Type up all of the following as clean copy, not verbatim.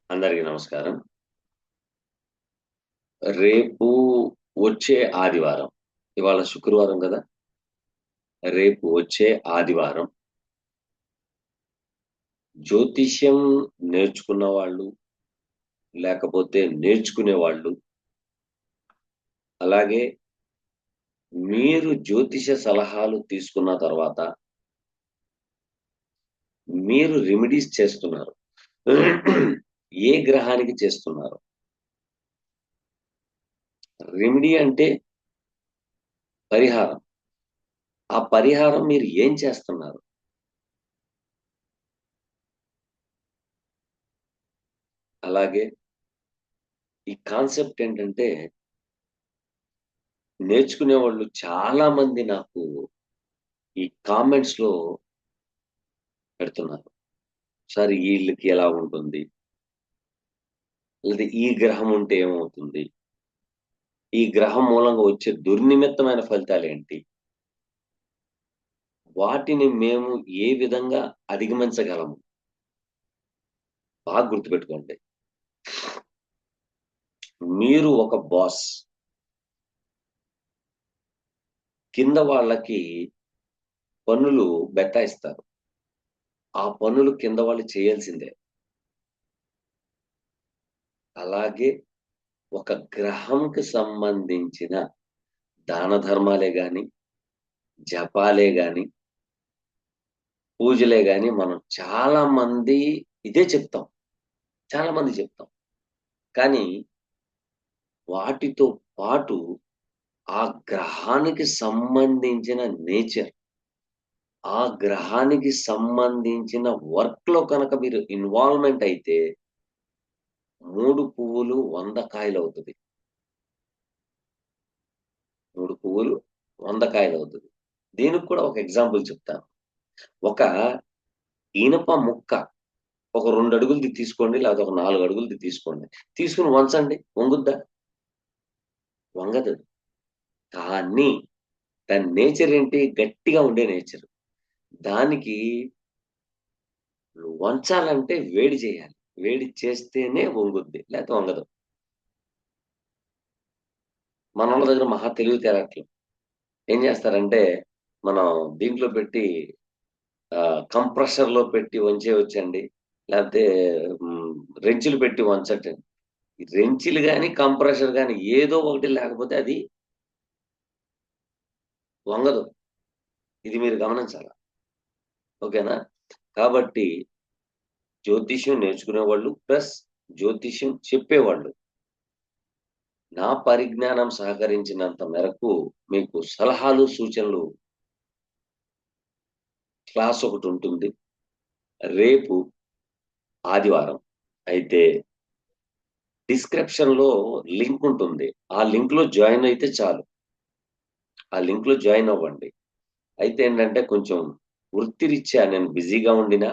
అందరికీ నమస్కారం. రేపు వచ్చే ఆదివారం. ఇవాళ శుక్రవారం గదా! రేపు వచ్చే ఆదివారం జ్యోతిష్యం నేర్చుకున్న వాళ్ళు, లేకపోతే నేర్చుకునేవాళ్ళు, అలాగే మీరు జ్యోతిష సలహాలు తీసుకున్న తర్వాత మీరు రెమెడీస్ చేస్తున్నారు. ఏ గ్రహానికి చేస్తున్నారు? రెమెడీ అంటే పరిహారం. ఆ పరిహారం మీరు ఏం చేస్తున్నారు? అలాగే ఈ కాన్సెప్ట్ ఏంటంటే నేర్చుకునేవాళ్ళు చాలా మంది నాకు ఈ కామెంట్స్‌లో పెడుతున్నారు. సార్ ఈళ్ళకి ఎలా ఉంటుంది? లేదా ఈ గ్రహం ఉంటే ఏమవుతుంది? ఈ గ్రహం మూలంగా వచ్చే దుర్నిమిత్తమైన ఫలితాలేంటి? వాటిని మేము ఏ విధంగా అధిగమించగలము? బాగా గుర్తుపెట్టుకోండి. మీరు ఒక బాస్. కింద వాళ్ళకి పనులు బెటాయిస్తారు. ఆ పనులు కింద వాళ్ళు చేయాల్సిందే. అలాగే ఒక గ్రహంకి సంబంధించిన దాన ధర్మాలే గాని, జపాలే గాని, పూజలే గాని మనం చాలా మంది ఇదే చెప్తాం. చాలా మంది చెప్తాం. కానీ వాటితో పాటు ఆ గ్రహానికి సంబంధించిన నేచర్, ఆ గ్రహానికి సంబంధించిన వర్క్‌లో కనుక మీరు ఇన్వాల్వ్‌మెంట్ అయితే 3 పువ్వులు 100 కాయలవుతది. 3 పువ్వులు 100 కాయలవుతది. దీనికి కూడా ఒక ఎగ్జాంపుల్ చెప్తాను. ఒక ఇనప ముక్క ఒక 2 అడుగులది తీసుకోండి. లేకపోతే ఒక 4 అడుగులది తీసుకోండి. తీసుకొని వంచండి. వంగుద్దా? వంగదది. కానీ దాని నేచర్ ఏంటి? గట్టిగా ఉండే నేచర్. దానికి వంచాలంటే వేడి చేయాలి. వేడి చేస్తేనే వంగుద్ది. లేతే వంగదు. మనోళ్ళ దగ్గర మహా తెలివితేటలు. ఏం చేస్తారంటే, మనం దీంట్లో పెట్టి కంప్రెషర్‌లో పెట్టి వంచేయొచ్చండి. లేకపోతే హ్మ్, రెంచులు పెట్టి వంచటండి. ఈ రెంచులు గాని, కంప్రెషర్ గాని ఏదో ఒకటి లేకపోతే అది వంగదు. ఇది మీరు గమనించాల. ఓకేనా? కాబట్టి జ్యోతిష్యం నేర్చుకునేవాళ్ళు ప్లస్ జ్యోతిష్యం చెప్పేవాళ్ళు. నా పరిజ్ఞానం సహకరించినంత మేరకు మీకు సలహాలు, సూచనలు క్లాస్ ఒకటుంటుంది. రేపు ఆదివారం. అయితే డిస్క్రిప్షన్‌లో లింక్ ఉంటుంది. ఆ లింక్‌లో జాయిన్ అయితే చాలు. ఆ లింక్‌లో జాయిన్ అవ్వండి. అయితే ఏంటంటే కొంచెం వృత్తిరీత్యా నేను బిజీగా ఉండినా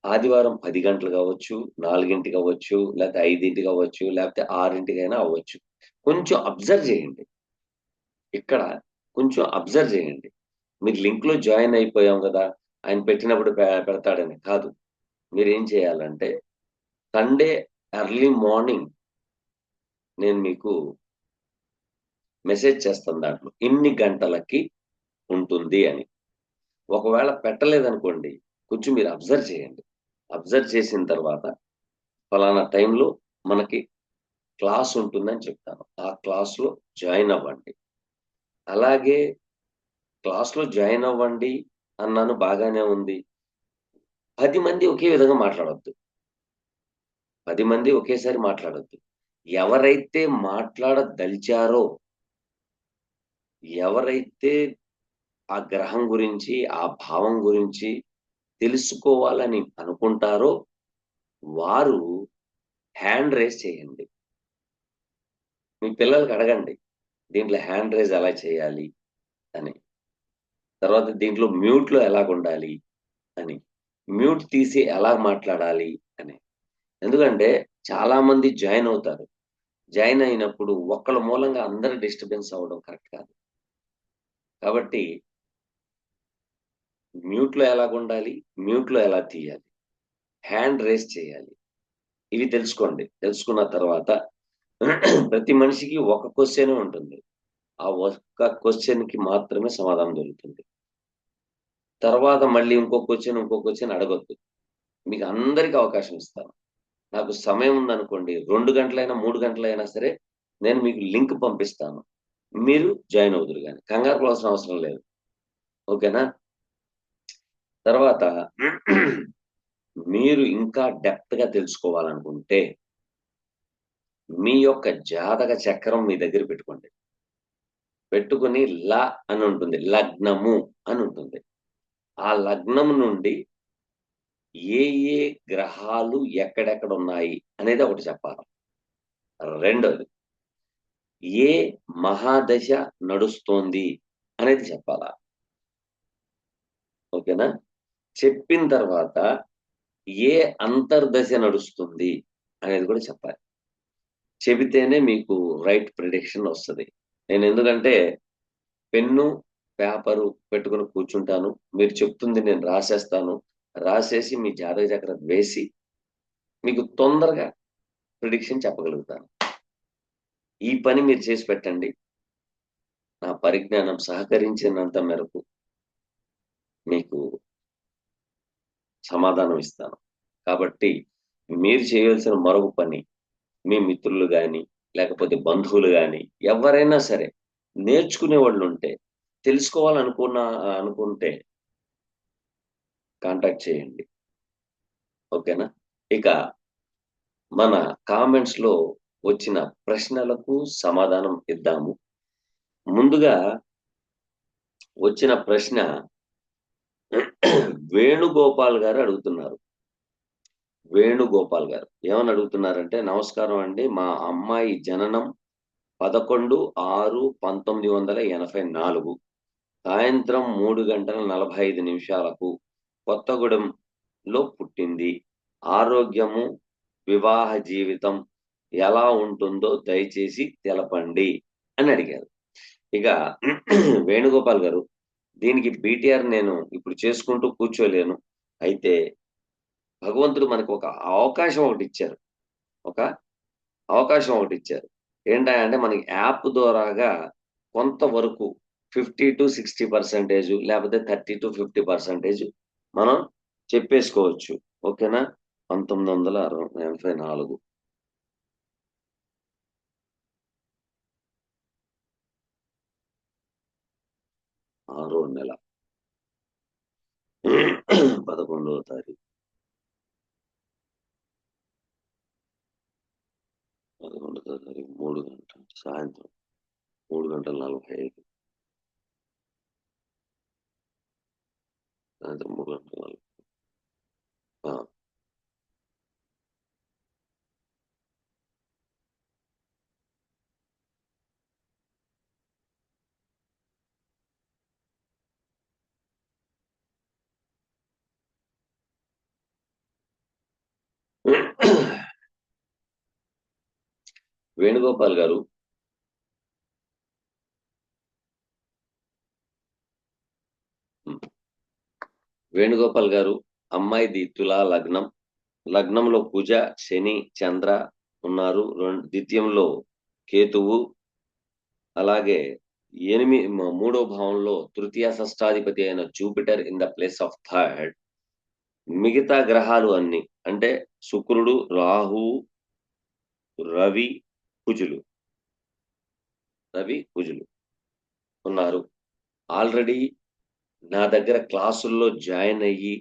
ఆదివారం 10 గంటలు కావచ్చు, 4కి అవ్వచ్చు, లేకపోతే 5కి అవ్వచ్చు, లేకపోతే 6కైనా అవ్వచ్చు. కొంచెం అబ్జర్వ్ చేయండి. ఇక్కడ కొంచెం అబ్జర్వ్ చేయండి. మీరు లింక్‌లో జాయిన్ అయిపోయాం గదా! ఆయన పెట్టినప్పుడు పెడతాడని కాదు. మీరేం చేయాలంటే సండే ఎర్లీ మార్నింగ్ నేను మీకు మెసేజ్ చేస్తాను దాంట్లో. ఇన్ని గంటలకి ఉంటుంది అని. ఒకవేళ పెట్టలేదనుకోండి, కొంచెం మీరు అబ్జర్వ్ చేయండి. అబ్జర్వ్ చేసిన తర్వాత ఫలానా టైంలో మనకి క్లాస్ ఉంటుందని చెప్తాను. ఆ క్లాస్‌లో జాయిన్ అవ్వండి. అలాగే క్లాస్‌లో జాయిన్ అవ్వండి అన్నాను బాగానే ఉంది. 10 మంది ఒకే విధంగా మాట్లాడొద్దు. 10 మంది ఒకేసారి మాట్లాడొద్దు. ఎవరైతే మాట్లాడదలిచారో, ఎవరైతే ఆ గ్రహం గురించి, ఆ భావం గురించి తెలుసుకోవాలని అనుకుంటారో, వారు హ్యాండ్ రైజ్ చేయండి. మీ పిల్లలకి అడగండి. దీంట్లో హ్యాండ్ రైజ్ ఎలా చేయాలి అని. తర్వాత దీంట్లో మ్యూట్‌లో ఎలాగుండాలి అని. మ్యూట్ తీసి ఎలా మాట్లాడాలి అని. ఎందుకంటే చాలా మంది జాయిన్ అవుతారు. జాయిన్ అయినప్పుడు ఒక్కళ్ళ మూలంగా అందరూ డిస్టర్బెన్స్ అవ్వడం కరెక్ట్ కాదు. కాబట్టి మ్యూట్లో ఎలాగుండాలి, మ్యూట్లో ఎలా తీయాలి, హ్యాండ్ రేస్ చేయాలి. ఇవి తెలుసుకోండి. తెలుసుకున్న తర్వాత ప్రతి మనిషికి ఒక క్వెషనే ఉంటుంది. ఆ ఒక్క క్వెషన్‌కి మాత్రమే సమాధానం దొరుకుతుంది. తర్వాత మళ్ళీ ఇంకో క్వెషన్ అడగొద్దు. మీకు అందరికి అవకాశం ఇస్తాను. నాకు సమయం ఉందనుకోండి 2 గంటలైనా, 3 గంటలైనా సరే నేను మీకు లింక్ పంపిస్తాను. మీరు జాయిన్ అవుదురు గాని. కంగారు పడాల్సిన అవసరం లేదు. ఓకేనా? తర్వాత మీరు ఇంకా డెప్త్‌గా తెలుసుకోవాలనుకుంటే మీ యొక్క జాతక చక్రం మీ దగ్గర పెట్టుకోండి. పెట్టుకొని అని ఉంటుంది. లగ్నము అని ఉంటుంది. ఆ లగ్నం నుండి ఏ ఏ గ్రహాలు ఎక్కడెక్కడున్నాయి అనేది ఒకటి చెప్పాలి. రెండోది ఏ మహాదశ నడుస్తోంది అనేది చెప్పాలా. ఓకేనా? చెప్పిన తర్వాత ఏ అంతర్దశ నడుస్తుంది అనేది కూడా చెప్పాలి. చెబితేనే మీకు రైట్ ప్రిడిక్షన్ వస్తది. నేనెందుకంటే పెన్ను, పేపరు పెట్టుకొని కూర్చుంటాను. మీరు చెప్తుంది నేను రాసేస్తాను. రాసేసి మీ జాతక చక్రం వేసి మీకు తొందరగా ప్రిడిక్షన్ చెప్పగలుగుతాను. ఈ పని మీరు చేసి పెట్టండి. నా పరిజ్ఞానం సహకరించినంత మేరకు మీకు సమాధానం ఇస్తాను. కాబట్టి మీరు చేయవలసిన మరొక పని మీ మిత్రులు గాని, లేకపోతే బంధువులు గాని ఎవరైనా సరే నేర్చుకునేవాళ్ళుంటే, అనుకుంటే కాంటాక్ట్ చేయండి. ఓకేనా? ఇక మన కామెంట్స్‌లో వచ్చిన ప్రశ్నలకు సమాధానం ఇద్దాము. ముందుగా వచ్చిన ప్రశ్న వేణుగోపాల్ గారు అడుగుతున్నారు. వేణుగోపాల్ గారు. ఏమని అడుగుతున్నారంటే, "నమస్కారం అండి. మా అమ్మాయి జననం 11/6/1984 సాయంత్రం 3:45 కొత్తగూడెంలో పుట్టింది. ఆరోగ్యము, వివాహ జీవితం ఎలా ఉంటుందో దయచేసి తెలపండి" అని అడిగారు. ఇక వేణుగోపాల్ గారు, దీనికి బీటీఆర్ నేను ఇప్పుడు చేసుకుంటూ కూర్చోలేను. అయితే భగవంతుడు మనకు ఒక అవకాశం ఒకటిచ్చారు. ఒక అవకాశం ఒకటిచ్చారు. ఏంటా అంటే మనకి యాప్ ద్వారాగా కొంతవరకు 50-60% లేపోతే 30-50% మనం చెప్పేసుకోవచ్చు. ఓకేనా? 1984 ఆరో నెల 11వ తారీఖు 11వ తారీఖు 3 గంటలు సాయంత్రం 3:45 సాయంత్రం 3:40 ఆ! వేణుగోపాల్ గారు హ్మ్. వేణుగోపాల్ గారు అమ్మాయిది తులా లగ్నం. లగ్నంలో కుజ, శని, చంద్ర ఉన్నారు. ద్వితీయంలో కేతువు, అలాగే మూడో భావంలో తృతీయ షష్టాధిపతి అయిన Jupiter in the place of third. మిగతా గ్రహాలు అన్నీ అంటే శుక్రుడు, రాహువు, రవి, కుజులు. రవి, కుజులు ఉన్నారు. ఆల్రెడీ నా దగ్గర క్లాసుల్లో జాయిన్ అయ్యి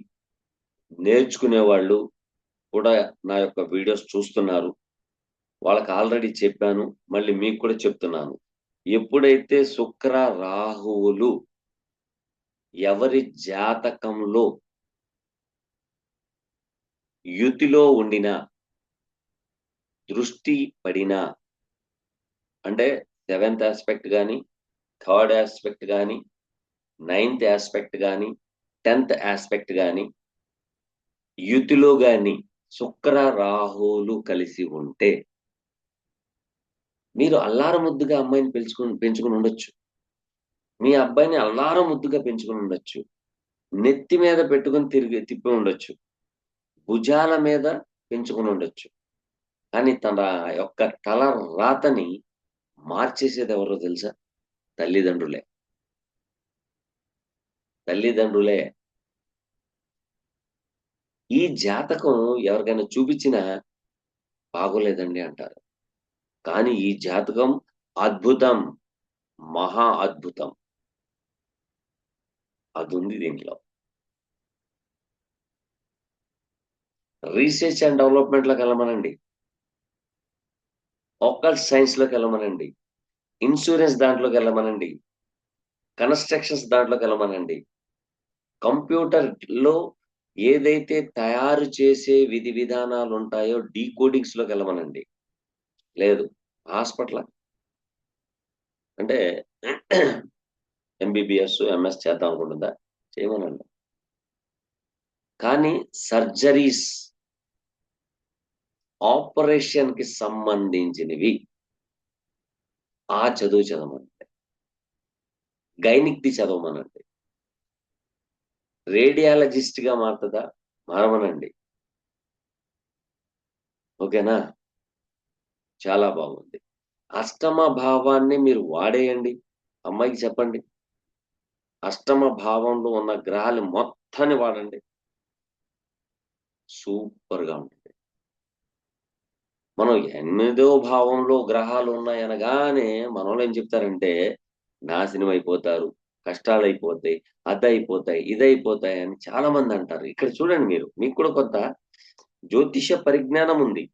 నేర్చుకునేవాళ్ళు కూడా నా యొక్క వీడియోస్ చూస్తున్నారు. వాళ్ళకి ఆల్రెడీ చెప్పాను. మళ్ళీ మీకు కూడా చెప్తున్నాను. ఎప్పుడైతే శుక్ర, రాహువులు ఎవరి జాతకంలో యుతిలో ఉండినా, దృష్టి పడినా అంటే సెవెంత్ యాస్పెక్ట్ గాని, థర్డ్ యాస్పెక్ట్ గాని, నైన్త్ యాస్పెక్ట్ గాని, 10థ్ యాస్పెక్ట్ గాని, యుతిలో గాని శుక్ర, రాహువులు కలిసి ఉంటే మీరు అల్లారముద్దుగా అమ్మాయిని పెంచుకొని ఉండొచ్చు. మీ అబ్బాయిని అల్లారముద్దుగా పెంచుకొని ఉండొచ్చు. నెత్తి మీద పెట్టుకొని తిప్పి ఉండొచ్చు. భుజాల మీద పెంచుకొని ఉండొచ్చు. కానీ తన యొక్క తల రాతని మార్చేసేది ఎవరో తెలుసా? తల్లిదండ్రులే. తల్లిదండ్రులే. ఈ జాతకం ఎవరికైనా చూపించినా బాగోలేదండి అంటారు. కానీ ఈ జాతకం అద్భుతం. మహా అద్భుతం. అదుంది దీంట్లో. రీసెర్చ్ అండ్ డెవలప్‌మెంట్‌లోకెళ్ళమనండి. ఓకల్ట్ సైన్స్‌లోకెళ్ళమనండి. ఇన్స్యూరెన్స్ దాంట్లోకెళ్ళమనండి. కన్‌స్ట్రక్షన్స్ దాంట్లోకెళ్ళమనండి. కంప్యూటర్‌లో ఏదైతే తయారు చేసే విధి విధానాలుంటాయో డీకోడింగ్స్‌లోకెళ్ళమనండి. లేదు. హాస్పిటలా? అంటే ఎంబీబీఎస్, ఎంఎస్ చేద్దాం అనుకుంటుందా? చేయమనండి. కానీ సర్జరీస్, ఆపరేషన్‌కి సంబంధించినవి ఆ చదువు చదవమనండి. గైనిక్‌ది చదవమనండి. రేడియాలజిస్ట్‌గా మారతదా? మారమనండి. ఓకేనా? చాలా బాగుంది. అష్టమ భావాన్ని మీరు వాడేయండి. అమ్మాయికి చెప్పండి. అష్టమ భావంలో ఉన్న గ్రహాలు మొత్తాన్ని వాడండి. సూపర్‌గా ఉంటుంది. మనం ఎనిమిదో భావంలో గ్రహాలు ఉన్నాయనగానే మనోళ్ళేం చెప్తారంటే, నాశనం అయిపోతారు, కష్టాలయిపోతాయి, అదయిపోతాయి, ఇదయిపోతాయి అని చాలా మందంటారు. ఇక్కడ చూడండి మీరు. మీకు కూడా కొంత జ్యోతిష పరిజ్ఞానం ఉంది.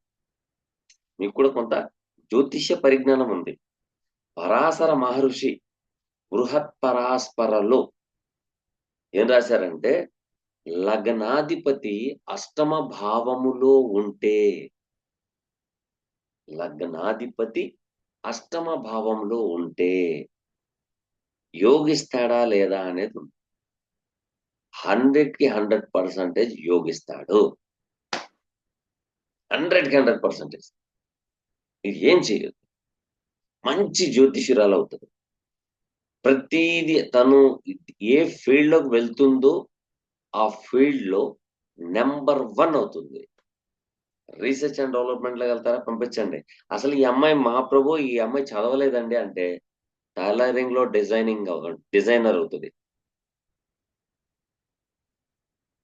మీకు కూడా కొంత జ్యోతిష పరిజ్ఞానం ఉంది. పరాశర మహర్షి బృహత్పరాస్పరలో ఏం రాశారంటే, లగ్నాధిపతి అష్టమ భావములో ఉంటే, లగ్నాధిపతి అష్టమ భావంలో ఉంటే యోగిస్తాడా లేదా అనేది ఉంది. 100కి 100% యోగిస్తాడు. 100కి 100%. ఇది ఏం చేయదు. మంచి జ్యోతిష్యురాలవుతది. ప్రతీది తను ఏ ఫీల్డ్‌లోకి వెళ్తుందో, ఆ ఫీల్డ్‌లో నంబర్ 1 అవుతుంది. రీసెర్చ్ అండ్ డెవలప్‌మెంట్‌లోకెళ్తారా? పంపించండి. అసలు ఈ అమ్మాయి మా ప్రభు ఈ అమ్మాయి చదవలేదండి అంటే, టైలరింగ్‌లో డిజైనర్ అవుతది.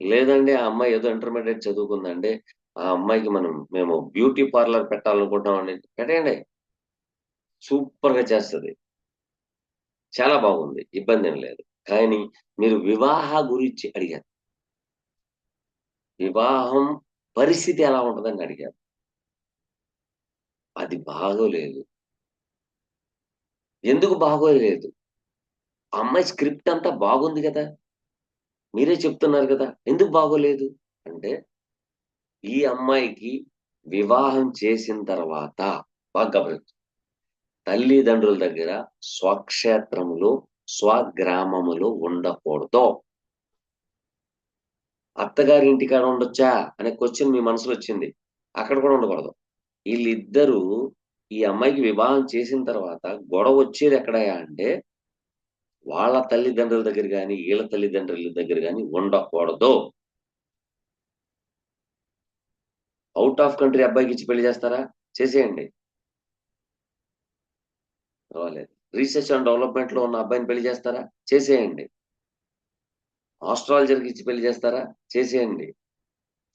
లేదండి ఆ అమ్మాయి ఏదో ఇంటర్మీడియేట్ చదువుకుందండి. ఆ అమ్మాయికి మేము బ్యూటీ పార్లర్ పెట్టాలనుకుంటున్నామండి. పెట్టేయండి. సూపర్‌గా చేస్తది. చాలా బాగుంది. ఇబ్బందేం లేదు. కానీ మీరు వివాహ గురించి అడిగారు. వివాహం పరిస్థితి ఎలా ఉంటదని అడిగారు. అది బాగోలేదు. ఎందుకు బాగోలేదు? ఆ అమ్మాయి స్క్రిప్ట్ అంతా బాగుంది గదా! మీరే చెప్తున్నారు గదా! ఎందుకు బాగోలేదు? అంటే ఈ అమ్మాయికి వివాహం చేసిన తర్వాత బాగా గమనించు. తల్లిదండ్రుల దగ్గర స్వక్షేత్రములో, స్వగ్రామములో ఉండకూడదు. అత్తగారి ఇంటికాడ ఉండొచ్చా? అనే క్వెషన్ మీ మనసులో వచ్చింది. అక్కడ కూడా ఉండకూడదు. ఈళ్ళిద్దరూ ఈ అమ్మాయికి వివాహం చేసిన తర్వాత గొడవొచ్చేదెక్కడయ్యా అంటే, వాళ్ళ తల్లిదండ్రుల దగ్గర గాని, ఈళ్ళ తల్లిదండ్రుల దగ్గర గాని ఉండకూడదు. ఔట్ ఆఫ్ కంట్రీ అబ్బాయికిచ్చి పెళ్లి చేస్తారా? చేసేయండి. పర్వాలేదు. రీసెర్చ్ అండ్ డెవలప్‌మెంట్‌లో ఉన్న అబ్బాయిని పెళ్లి చేస్తారా? చేసేయండి. ఆస్ట్రాలజర్‌కిచ్చి పెళ్లి చేస్తారా? చేసేయండి.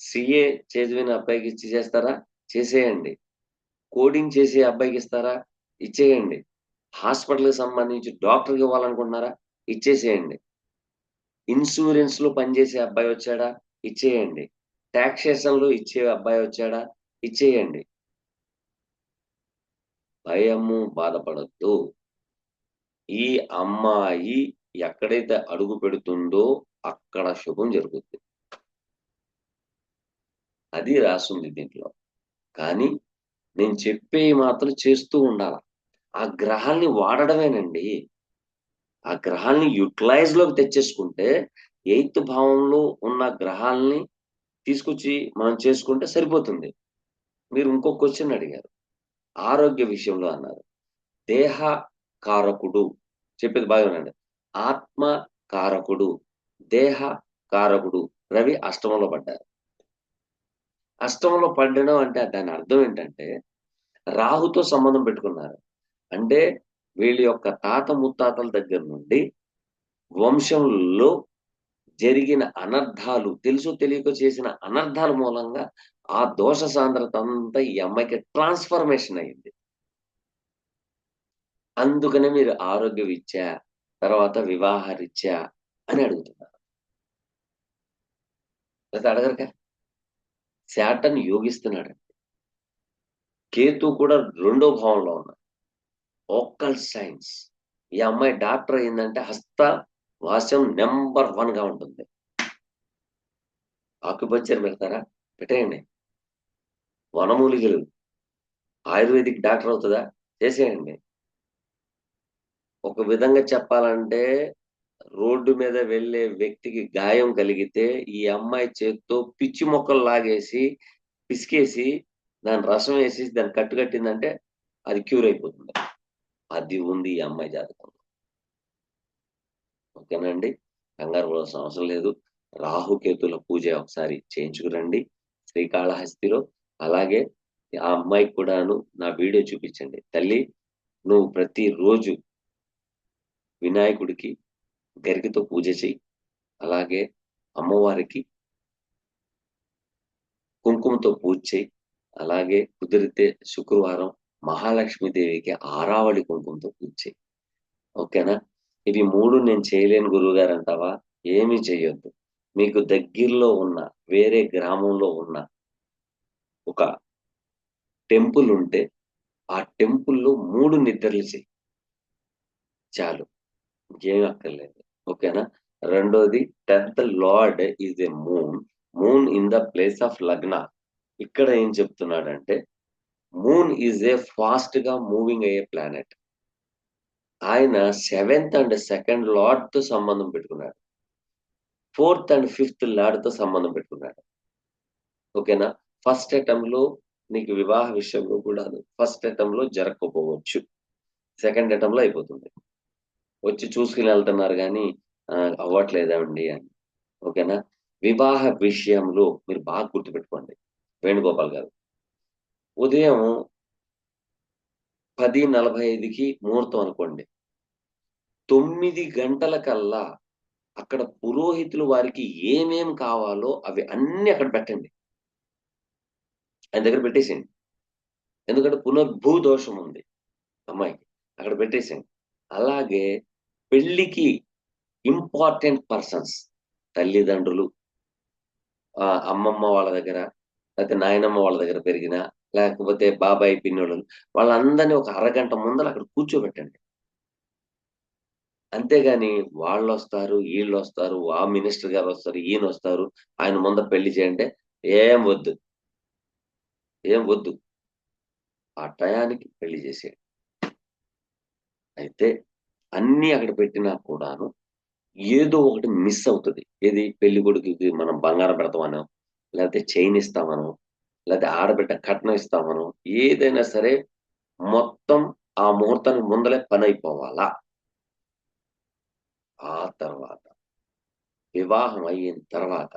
సీఏ చదివిన అబ్బాయికిచ్చి చేస్తారా? చేసేయండి. కోడింగ్ చేసే అబ్బాయికిస్తారా? ఇచ్చేయండి. హాస్పిటల్‌కి సంబంధించి డాక్టర్‌కివ్వాలనుకుంటున్నారా? ఇచ్చేసేయండి. ఇన్స్యూరెన్స్‌లో పనిచేసే అబ్బాయొచ్చాడా? ఇచ్చేయండి. టాక్సేషన్‌లో ఇచ్చే అబ్బాయొచ్చాడా? ఇచ్చేయండి. భయము, బాధపడొద్దు. ఈ అమ్మాయి ఎక్కడైతే అడుగు పెడుతుందో అక్కడ శుభం జరుగుద్ది. అది రాసుంది దీంట్లో. కానీ నేను చెప్పేయి మాత్రం చేస్తూ ఉండాల. ఆ గ్రహాల్ని వాడడమేనండి. ఆ గ్రహాల్ని యుటిలైజ్‌లోకి తెచ్చేసుకుంటే, ఎయిత్ భావంలో ఉన్న గ్రహాల్ని తీసుకొచ్చి మనం చేసుకుంటే సరిపోతుంది. మీరు ఇంకో క్వెషన్ అడిగారు. ఆరోగ్య విషయంలో అన్నారు. దేహ కారకుడు చెప్పేది బాగా వినండి. ఆత్మ కారకుడు, దేహ కారకుడు రవి అష్టమంలో పడ్డారు. అష్టమంలో పడడం అంటే దాని అర్థం ఏంటంటే రాహుతో సంబంధం పెట్టుకున్నారు. అంటే వీళ్ళ యొక్క తాత ముత్తాతల దగ్గర నుండి వంశంలో జరిగిన అనర్థాలు, తెలుసో తెలియకో చేసిన అనర్థాల మూలంగా ఆ దోష సాంద్రత అంతా ఈ అమ్మాయికి ట్రాన్స్‌ఫర్మేషన్ అయింది. అందుకనే మీరు ఆరోగ్యరీత్యా, తర్వాత వివాహరీత్యా అని అడుగుతున్నారు. లేతే అడగరుగా. శాటర్న్ యోగిస్తున్నాడండి. కేతు కూడా రెండో భావంలో ఉన్నాడు. Vocal science. ఈ అమ్మాయి డాక్టర్ అయిందంటే హస్త వాస్యం నంబర్ 1గా ఉంటుంది. ఆక్యుపంక్చర్ పెడతారా? పెట్టేయండి. వనమూలికలు ఆయుర్వేదిక్ డాక్టర్ అవుతదా? చేసేయండి. ఒక విధంగా చెప్పాలంటే రోడ్డు మీద వెళ్ళే వ్యక్తికి గాయం కలిగితే ఈ అమ్మాయి చేత్తో పిచ్చి మొక్కలు లాగేసి, పిసికేసి, దాని రసం వేసి దాన్ని కట్టిందంటే అది క్యూర్ అయిపోతుంది. అది ఉంది ఈ అమ్మాయి జాతకంలో. ఓకేనా అండి? కంగారు పడాల్సిన అవసరం లేదు. రాహుకేతుల పూజ ఒకసారి చేయించుకురండి శ్రీకాళహస్తిలో. అలాగే ఆ అమ్మాయికి కూడాను నా వీడియో చూపించండి. తల్లి నువ్వు ప్రతిరోజు వినాయకుడికి గరికతో పూజ చెయ్యి. అలాగే అమ్మవారికి కుంకుమతో పూజ చెయ్యి. అలాగే కుదిరితే శుక్రవారం మహాలక్ష్మీదేవికి ఆరావళి కుంకుమతో పూజ చెయ్యి. ఓకేనా? ఇవి 3 నేను చేయలేను గురువుగారంటావా? ఏమీ చెయ్యొద్దు. మీకు దగ్గరలో ఉన్న వేరే గ్రామంలో ఉన్న ఒక టెంపుల్ ఉంటే, ఆ టెంపుల్‌లో 3 నిద్రలు చెయ్యి. చాలు. ఇంకేం అక్కర్లేదు. ఓకేనా? రెండోది 10th lord is a moon. Moon in the place of లగ్న. ఇక్కడ ఏం చెప్తున్నాడంటే, మూన్ ఈస్ ఎ ఫాస్ట్‌గా మూవింగ్ అయ్యే ప్లానెట్. ఆయన 7th అండ్ 2nd లార్డ్‌తో సంబంధం పెట్టుకున్నాడు. 4th అండ్ 5th లార్డ్‌తో సంబంధం పెట్టుకున్నాడు. ఓకేనా? ఫస్ట్ అటెంప్ట్‌లో నీకు వివాహ విషయంలో కూడాను ఫస్ట్ అటెంప్ట్‌లో జరగకపోవచ్చు. సెకండ్ అటెంప్ట్‌లో అయిపోతుంది. వచ్చి చూసుకొని ఎళ్తున్నారు గానీ అవ్వట్లేదండి అని. ఓకేనా? వివాహ విషయంలో మీరు బాగా గుర్తుపెట్టుకోండి. వేణుగోపాల్ గారు. ఉదయం 10:45కి ముహూర్తం అనుకోండి. 9 గంటలకల్లా అక్కడ పురోహితులు వారికి ఏమేం కావాలో అవి అన్నీ అక్కడ పెట్టండి. ఆయన దగ్గర పెట్టేసేయండి. ఎందుకంటే పునర్భూ దోషం ఉంది అమ్మాయికి. అక్కడ పెట్టేసేయండి. అలాగే పెళ్ళికి ఇంపార్టెంట్ పర్సన్స్ తల్లిదండ్రులు, అమ్మమ్మ వాళ్ళ దగ్గర, లేతే నాయనమ్మ వాళ్ళ దగ్గర పెరిగినా, లేకపోతే బాబాయ్, పిన్నోళ్ళు వాళ్ళందరిని ఒక అరగంట ముందల అక్కడ కూర్చోబెట్టండి. అంతేగాని వాళ్ళొస్తారు, ఈళ్ళొస్తారు, ఆ మినిస్టర్ గారొస్తారు, ఈయనొస్తారు, ఆయన ముందర పెళ్లి చేయంటే ఏం వద్దు. ఏం వద్దు. ఆ టయానికి పెళ్లి చేసేయండి. అయితే అన్నీ అక్కడ పెట్టినా కూడాను ఏదో ఒకటి మిస్ అవుతది. ఏది పెళ్ళికొడుకుకి మనం బంగారం పెడతామనో, లేతే చైన్ ఇస్తామనో, లేతే ఆడబిడ్డ కట్నం ఇస్తామనో, ఏదైనా సరే మొత్తం ఆ ముహూర్తానికి ముందలే పనైపోవాలా. ఆ తర్వాత వివాహం అయిన తర్వాత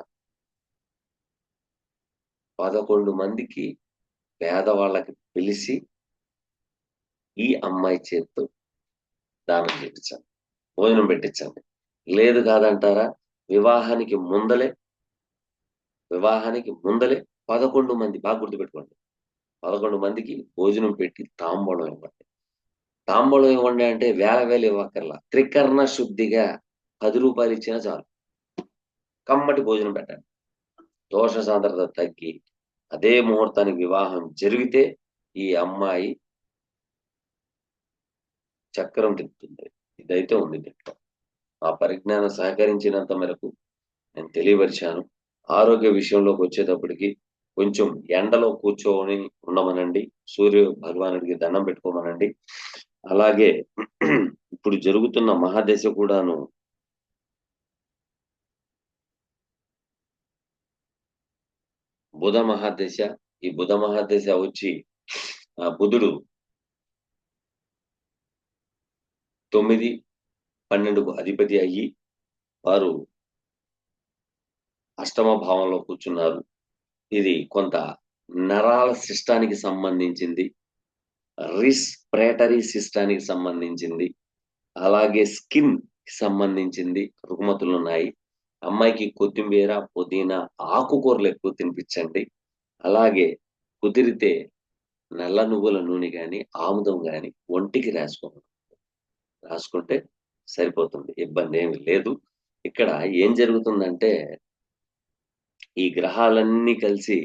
11 మందికి పేదవాళ్ళకి పిలిసి ఈ అమ్మాయి చేత్తో దానం చేపిచ్చండి. భోజనం పెట్టించండి. లేదు కాదంటారా వివాహానికి ముందలే వివాహానికి ముందలే 11 మంది బాగా గుర్తుపెట్టుకోండి. 11 మందికి భోజనం పెట్టి తాంబూలం ఇవ్వండి. తాంబూలం ఇవ్వండి అంటే వేల వేలు ఇవ్వక్కర్లా. త్రికరణ శుద్ధిగా రూ. 10 ఇచ్చినా చాలు. కమ్మటి భోజనం పెట్టండి. దోష సాంద్రత తగ్గి అదే ముహూర్తానికి వివాహం జరిగితే ఈ అమ్మాయి చక్రం తిప్పుతుంది. ఇదైతే ఉంది దీంట్లో. ఆ పరిజ్ఞానం సహకరించినంత మేరకు నేను తెలియపరిచాను. ఆరోగ్య విషయంలోకొచ్చేటప్పటికి కొంచెం ఎండలో కూర్చొని ఉండమనండి. సూర్య భగవానుడికి దండం పెట్టుకోమనండి. అలాగే ఇప్పుడు జరుగుతున్న మహాదశ కూడాను బుధ మహాదశ. ఈ బుధ మహాదశ వచ్చి బుధుడు 9, 12కు అధిపతి అయ్యి వారు అష్టమ భావంలో కూర్చున్నారు. ఇది కొంత నరాల సిస్టానికి సంబంధించింది. రెస్పిరేటరీ సిస్టానికి సంబంధించింది. అలాగే స్కిన్ కి సంబంధించింది రుగ్మతులున్నాయి. అమ్మాయికి కొత్తిమీర, పుదీనా, ఆకుకూరలు ఎక్కువ తినిపించండి. అలాగే కుదిరితే నల్ల నువ్వుల నూనె గాని, ఆముదం గాని ఒంటికి రాసుకుంటే సరిపోతుంది. ఇబ్బందేమి లేదు. ఇక్కడ ఏం జరుగుతుందంటే, ఈ గ్రహాలన్నీ కలిసి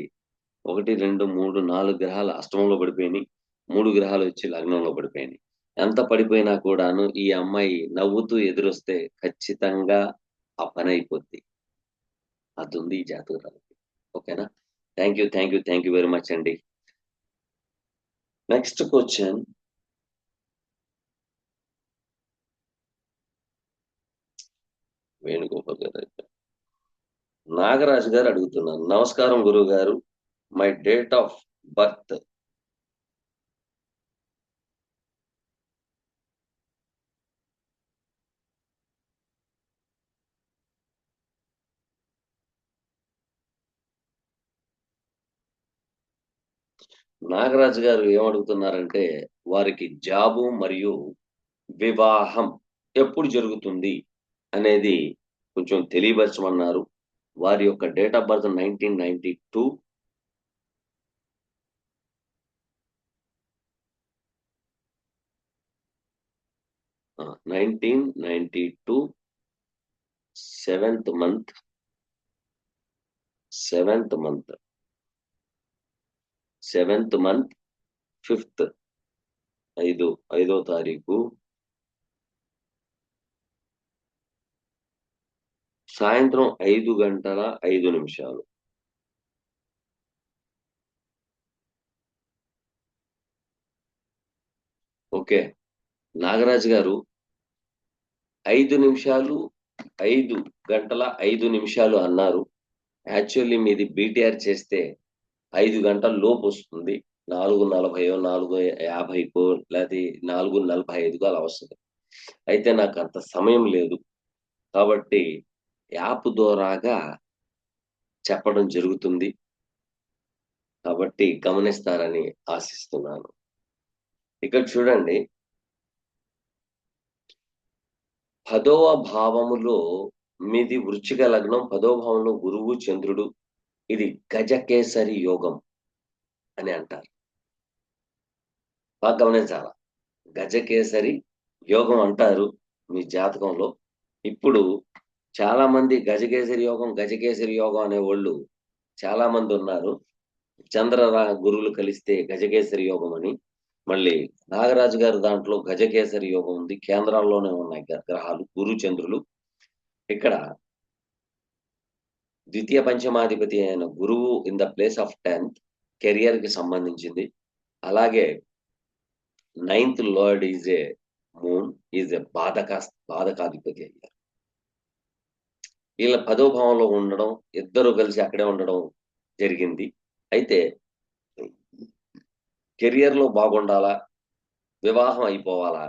1, 2, 3, 4 గ్రహాలు అష్టమంలో పడిపోయినియి. 3 గ్రహాలొచ్చి లగ్నంలో పడిపోయినియి. ఎంత పడిపోయినా కూడాను ఈ అమ్మాయి నవ్వుతూ ఎదురొస్తే ఖచ్చితంగా ఆ పనయిపోద్ది. అదుంది ఈ జాతకురాలికి. ఓకేనా? థాంక్ యూ వెరీ మచ్ అండి. Next question. వేణుగోపాల్ గారు. నాగరాజు గారు అడుగుతున్నారు. నమస్కారం గురువుగారు. My date of birth Nagaraju గారు ఏమడుగుతున్నారంటే, వారికి జాబు మరియు వివాహం ఎప్పుడు జరుగుతుంది అనేది కొంచెం తెలియపరచమన్నారు. వారి యొక్క date of birth 1992 1992 seventh month 5th ఐదో తారీఖు సాయంత్రం 5:05. ఓకే. నాగరాజు గారు 5:05 అన్నారు. యాక్చువల్లీ మీది బీటీఆర్ చేస్తే 5 గంటల లోపు వస్తుంది. 4:40 4:50కో లేతే 4:45కో అలా వస్తది. అయితే నాకంత సమయం లేదు. కాబట్టి యాప్ ద్వారాగా చెప్పడం జరుగుతుంది. కాబట్టి గమనిస్తారని ఆశిస్తున్నాను. ఇక్కడ చూడండి, 10వ భావములో మీది వృశ్చిక లగ్నం, 10వ భావంలో గురువు, చంద్రుడు. ఇది గజకేసరి యోగం అని అంటారు. బాగా గమనించాల. గజకేసరి యోగం అంటారు మీ జాతకంలో. ఇప్పుడు చాలా మంది గజకేసరి యోగం అనేవోళ్ళు చాలా మందున్నారు. గురువులు కలిస్తే గజకేసరి యోగం అని. మళ్ళీ నాగరాజు గారి దాంట్లో గజకేసరి యోగం ఉంది. కేంద్రాల్లోనే ఉన్నాయి గ్రహాలు గురు, చంద్రులు. ఇక్కడ ద్వితీయ పంచమాధిపతి అయిన గురువు in the place of 10th కెరియర్‌కి సంబంధించింది. అలాగే 9th lord is a moon is a బాధకాధిపతి అయ్యారు. వీళ్ళ 10వ భావంలో ఉండడం, ఇద్దరు కలిసి అక్కడే ఉండడం జరిగింది. అయితే కెరియర్‌లో బాగుండాలా? వివాహం అయిపోవాలా?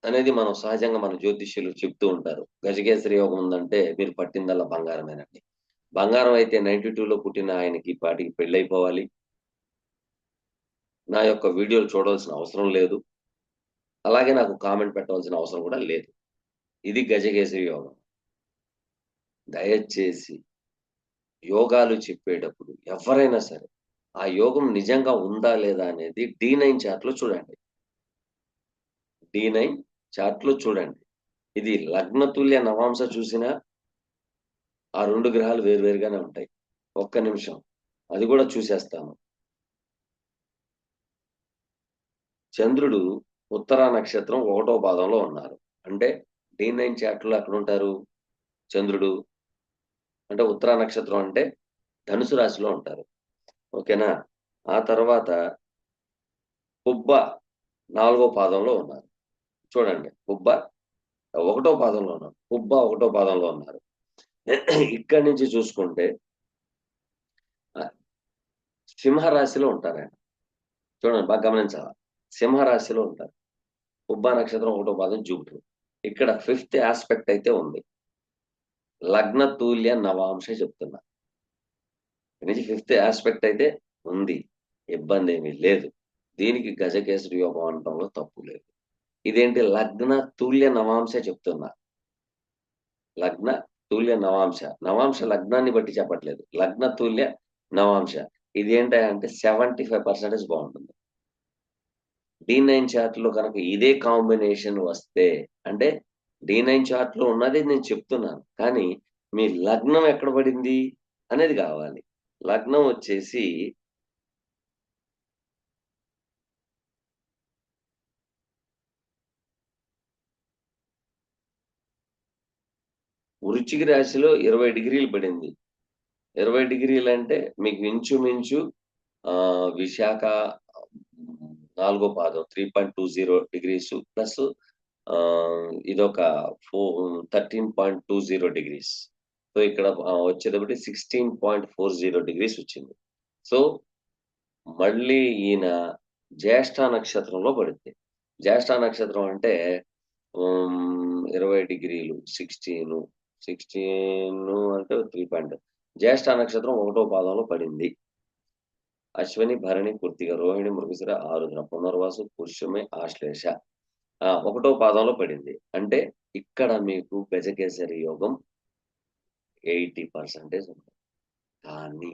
అనేది మనం సహజంగా మన జ్యోతిష్యులు చెప్తూ ఉంటారు. గజకేసరి యోగం ఉందంటే మీరు పట్టిందల్లా బంగారమేనండి. బంగారం అయితే 92లో పుట్టిన ఆయనకి ఈ పాటికి పెళ్లయిపోవాలి. నా యొక్క వీడియోలు చూడవలసిన అవసరం లేదు. అలాగే నాకు కామెంట్ పెట్టవలసిన అవసరం కూడా లేదు. ఇది గజకేసరి యోగం. దయచేసి యోగాలు చెప్పేటప్పుడు ఎవ్వరైనా సరే, ఆ యోగం నిజంగా ఉందా లేదా అనేది D9 చార్ట్‌లో చూడండి. D9 చార్ట్‌లో చూడండి. ఇది లగ్నతుల్య నవాంశ చూసినా ఆ 2 గ్రహాలు వేరుగానే ఉంటాయి. ఒక్క నిమిషం. అది కూడా చూసేస్తాను. చంద్రుడు ఉత్తరా నక్షత్రం 1వ పాదంలో ఉన్నారు. అంటే D9 చార్ట్‌లో ఎక్కడుంటారు చంద్రుడు? అంటే ఉత్తరా నక్షత్రం అంటే ధనుసు రాశిలో ఉంటారు. ఓకేనా? ఆ తర్వాత పుబ్బ 4వ పాదంలో ఉన్నారు. చూడండి. పుబ్బ 1వ పాదంలో ఉన్నారు. పుబ్బ 1వ పాదంలో ఉన్నారు. ఇక్కడి నుంచి చూసుకుంటే సింహరాశిలో ఉంటారాయన. చూడండి బాగా గమనించాలా. సింహరాశిలో ఉంటారు. పుబ్బ నక్షత్రం 1వ పాదం జూపిటర్. ఇక్కడ 5th యాస్పెక్ట్ అయితే ఉంది. లగ్న తూల్య నవాంశ చెప్తున్నా. నుంచి 5th ఆస్పెక్ట్ అయితే ఉంది. ఇబ్బంది ఏమీ లేదు. దీనికి గజకేసరి యోగం అనటంలో తప్పు లేదు. ఇదేంటి లగ్న తుల్య నవాంశ చెప్తున్నా. లగ్న తుల్య నవాంశ. నవాంశ లగ్నాన్ని బట్టి చెప్పట్లేదు. లగ్న తుల్య నవాంశ. ఇదేంటంటే 75% బావుంటుంది. D9 చార్ట్‌లో కనుక ఇదే కాంబినేషన్ వస్తే అంటే D9 చార్ట్‌లో ఉన్నది నేను చెప్తున్నాను. కానీ మీ లగ్నం ఎక్కడ పడింది అనేది కావాలి. లగ్నం వచ్చేసి వృశ్చిక రాశిలో 20 డిగ్రీలు పడింది. 20 డిగ్రీలంటే మీకు ఇంచుమించు విశాఖ నాలుగో పాదం 3.20 డిగ్రీస్ ప్లస్ ఇదొక 13.20 డిగ్రీస్. సో, ఇక్కడ వచ్చేటప్పటికి 16.40 డిగ్రీస్ వచ్చింది. సో, మళ్ళీ ఈయన జ్యేష్ఠ నక్షత్రంలో పడుద్ది. జ్యేష్ఠ నక్షత్రం అంటే 20 డిగ్రీలు 16 అంటే 3 జ్యేష్ఠ నక్షత్రం ఒకటో పాదంలో పడింది. అశ్విని, భరణి, కృత్తిక, రోహిణి, మృగశిర, ఆరుద్ర, పునర్వసు, పుష్యమి, ఆశ్లేష. ఒకటో పాదంలో పడింది. అంటే ఇక్కడ మీకు గజకేసరి యోగం 80% ఉంది. కానీ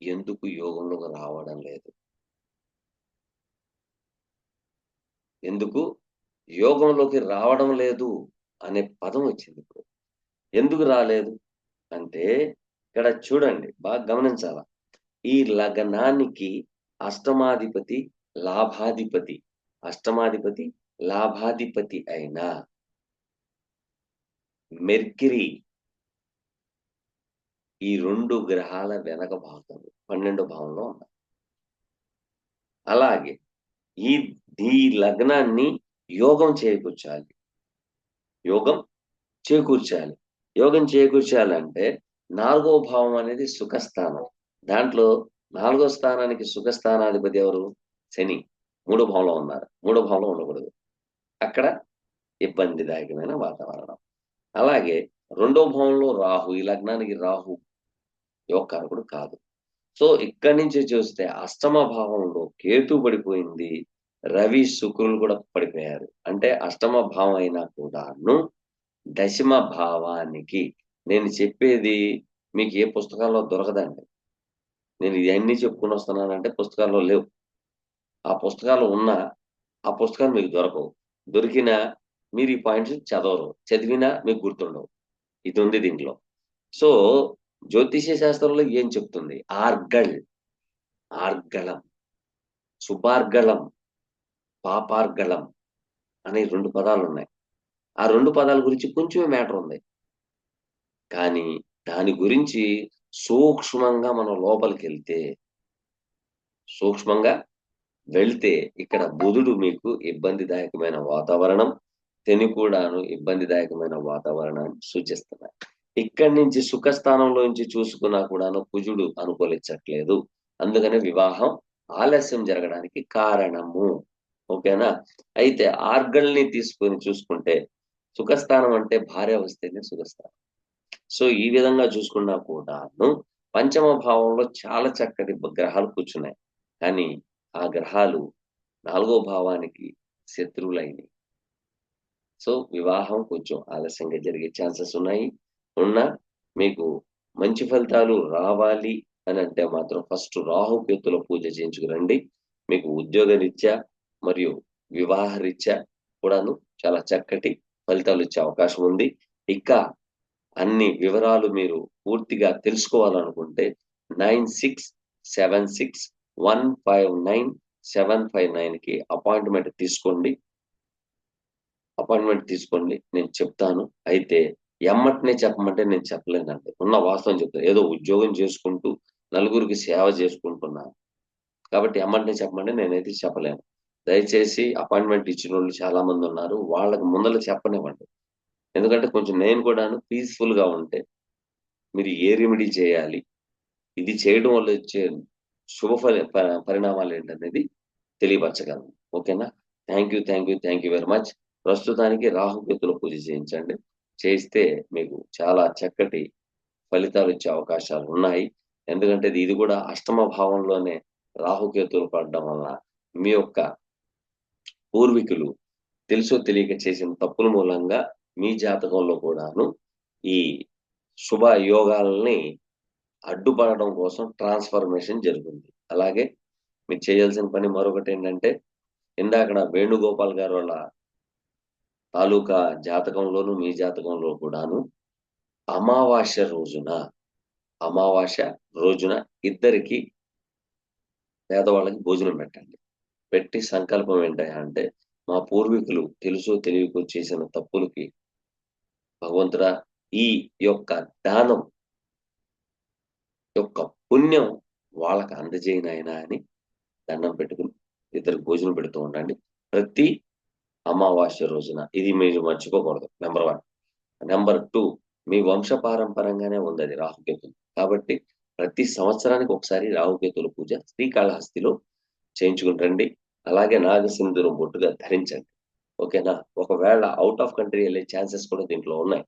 ఎందుకు యోగంలోకి రావడం లేదు? ఎందుకు యోగంలోకి రావడం లేదు అనే పదం వచ్చిందిప్పుడు. ఎందుకు రాలేదు అంటే ఇక్కడ చూడండి బాగా గమనించాల. ఈ లగ్నానికి అష్టమాధిపతి, లాభాధిపతి, అష్టమాధిపతి, లాభాధిపతి అయిన మెర్క్యూరీ ఈ 2 గ్రహాల వెనక భాగం 12 భావంలో ఉన్నాయి. అలాగే ఈ ఈ లగ్నాన్ని యోగం చేకూర్చాలి. యోగం చేకూర్చాలి. యోగం చేకూర్చాలంటే 4వ భావం అనేది సుఖస్థానం. దాంట్లో 4వ స్థానానికి సుఖస్థానాధిపతి ఎవరు? శని. 3వ భావంలో ఉన్నారు. 3వ భావంలో ఉండకూడదు. అక్కడ ఇబ్బందిదాయకమైన వాతావరణం. అలాగే 2వ భావంలో రాహు. ఈ లగ్నానికి రాహు యోగకారకుడు కాదు. సో, ఇక్కడి నుంచి చూస్తే అష్టమ భావంలో కేతు పడిపోయింది. రవి, శుక్రులు కూడా పడిపోయారు. అంటే అష్టమ భావం అయినా కూడాను దశమ భావానికి నేను చెప్పేది మీకు ఏ పుస్తకాల్లో దొరకదండి. నేను ఇయన్నీ చెప్పుకొని వస్తున్నానంటే పుస్తకాల్లో లేవు. ఆ పుస్తకాలు ఉన్నా, ఆ పుస్తకాలు మీకు దొరకవు. దొరికినా మీరు ఈ పాయింట్స్ చదవరు. చదివినా మీకు గుర్తుండవు. ఇదుంది దీంట్లో. సో, జ్యోతిష్య శాస్త్రంలో ఏం చెప్తుంది? ఆర్గళం, శుభార్గళం, పాపార్గళం అనే 2 పదాలున్నాయి. ఆ 2 పదాల గురించి కొంచెమే మ్యాటర్ ఉంది. కానీ దాని గురించి సూక్ష్మంగా మనం లోపలికెళ్తే, సూక్ష్మంగా వెళ్తే ఇక్కడ బుధుడు మీకు ఇబ్బందిదాయకమైన వాతావరణం, శని కూడాను ఇబ్బందిదాయకమైన వాతావరణాన్ని సూచిస్తున్నాయి. ఇక్కడి నుంచి సుఖస్థానంలో నుంచి చూసుకున్నా కూడాను కుజుడు అనుకూలించట్లేదు. అందుకనే వివాహం ఆలస్యం జరగడానికి కారణము. ఓకేనా? అయితే ఆర్గల్ని తీసుకొని చూసుకుంటే సుఖస్థానం అంటే భార్య వస్తేనే సుఖస్థానం. సో, ఈ విధంగా చూసుకున్నా కూడాను పంచమ భావంలో చాలా చక్కటి గ్రహాలు కూర్చున్నాయి. కానీ ఆ గ్రహాలు 4వ భావానికి శత్రువులైనయి. సో, వివాహం కొంచెం ఆలస్యంగా జరిగే ఛాన్సెస్ ఉన్నాయి. ఉన్నా మీకు మంచి ఫలితాలు రావాలి అనంటే మాత్రం ఫస్ట్ రాహుకేతుల పూజ చేయించుకురండి. మీకు ఉద్యోగరీత్యా మరియు వివాహరీత్యా కూడాను చాలా చక్కటి ఫలితాలొచ్చే అవకాశం ఉంది. ఇక అన్ని వివరాలు మీరు పూర్తిగా తెలుసుకోవాలనుకుంటే 9676159759కి అపాయింట్మెంట్ తీసుకోండి. నేను చెప్తాను. అయితే ఎమ్మటనే చెప్పమంటే నేను చెప్పలేనండి. ఉన్న వాస్తవం చెప్తాను. ఏదో ఉద్యోగం చేసుకుంటూ నలుగురికి సేవ చేసుకుంటున్నాను. కాబట్టి ఎమ్మటనే చెప్పమంటే నేనైతే చెప్పలేను. దయచేసి అపాయింట్మెంట్ ఇచ్చినోళ్ళు చాలా మందున్నారు. వాళ్ళకి ముందల చెప్పనివ్వండి. ఎందుకంటే కొంచెం నేను కూడాను పీస్‌ఫుల్‌గా ఉంటే మీరు ఏ రెమెడీ చేయాలి? ఇది చేయడం వల్ల వచ్చే శుభ పరిణామాలేంటనేది తెలియపరచగలను. ఓకేనా? Thank you very much. ప్రస్తుతానికి రాహుకేతుల పూజ చేయించండి. చేస్తే మీకు చాలా చక్కటి ఫలితాలు వచ్చే అవకాశాలు ఉన్నాయి. ఎందుకంటే ఇది కూడా అష్టమ భావంలోనే రాహుకేతువులు పడడం వల్ల మీ యొక్క పూర్వీకులు తెలుసో తెలియక చేసిన తప్పుల మూలంగా మీ జాతకంలో కూడాను ఈ శుభ యోగాల్ని అడ్డుపడడం కోసం ట్రాన్స్ఫర్మేషన్ జరుగుతుంది. అలాగే మీరు చేయాల్సిన పని మరొకటేంటంటే, ఇందాకడ వేణుగోపాల్ గారు వాళ్ళ తాలూకా జాతకంలోను, మీ జాతకంలో కూడాను అమావాస్య రోజున, అమావాస్య రోజున ఇద్దరికీ పేదవాళ్ళకి భోజనం పెట్టండి. పెట్టి సంకల్పం ఏంటయ్యా అంటే, మా పూర్వీకులు తెలుసో తెలియకో చేసిన తప్పులకి భగవంతుడా ఈ యొక్క దానం యొక్క పుణ్యం వాళ్ళకి అందజేయి నాయనా అని దండం పెట్టుకుని ఇద్దరికి భోజనం పెడుతూ ఉండండి. ప్రతి అమావాస్య రోజున. ఇది మీరు మర్చిపోకూడదు. నెంబర్ 1. నెంబర్ 2, మీ వంశపారంపరంగానే ఉందది రాహుకేతులు. కాబట్టి ప్రతి సంవత్సరానికి ఒకసారి రాహుకేతుల పూజ శ్రీకాళహస్తిలో చేయించుకుని రండి. అలాగే నాగసింధూరం బొట్టుగా ధరించండి. ఓకేనా? ఒకవేళ ఔట్ ఆఫ్ కంట్రీ వెళ్ళే ఛాన్సెస్ కూడా దీంట్లో ఉన్నాయి.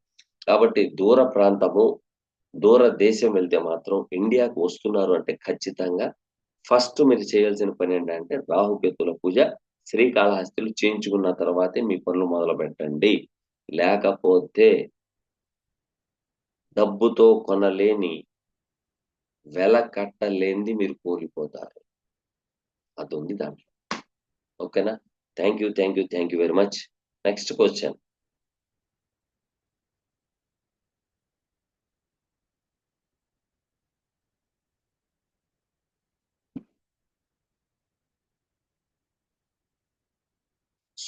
కాబట్టి దూర ప్రాంతము, దూర దేశం వెళ్తే మాత్రం ఇండియాకు వస్తున్నారు అంటే ఖచ్చితంగా ఫస్ట్ మీరు చేయాల్సిన పని ఏంటంటే రాహుకేతుల పూజ శ్రీకాళహస్తిలో చేయించుకున్న తర్వాతే మీ పనులు మొదలు పెట్టండి. లేకపోతే డబ్బుతో కొనలేని, వెల కట్టలేనిది మీరు కోల్పోతారు. అదుంది దాంట్లో. ఓకేనా? Thank you very much. Next question.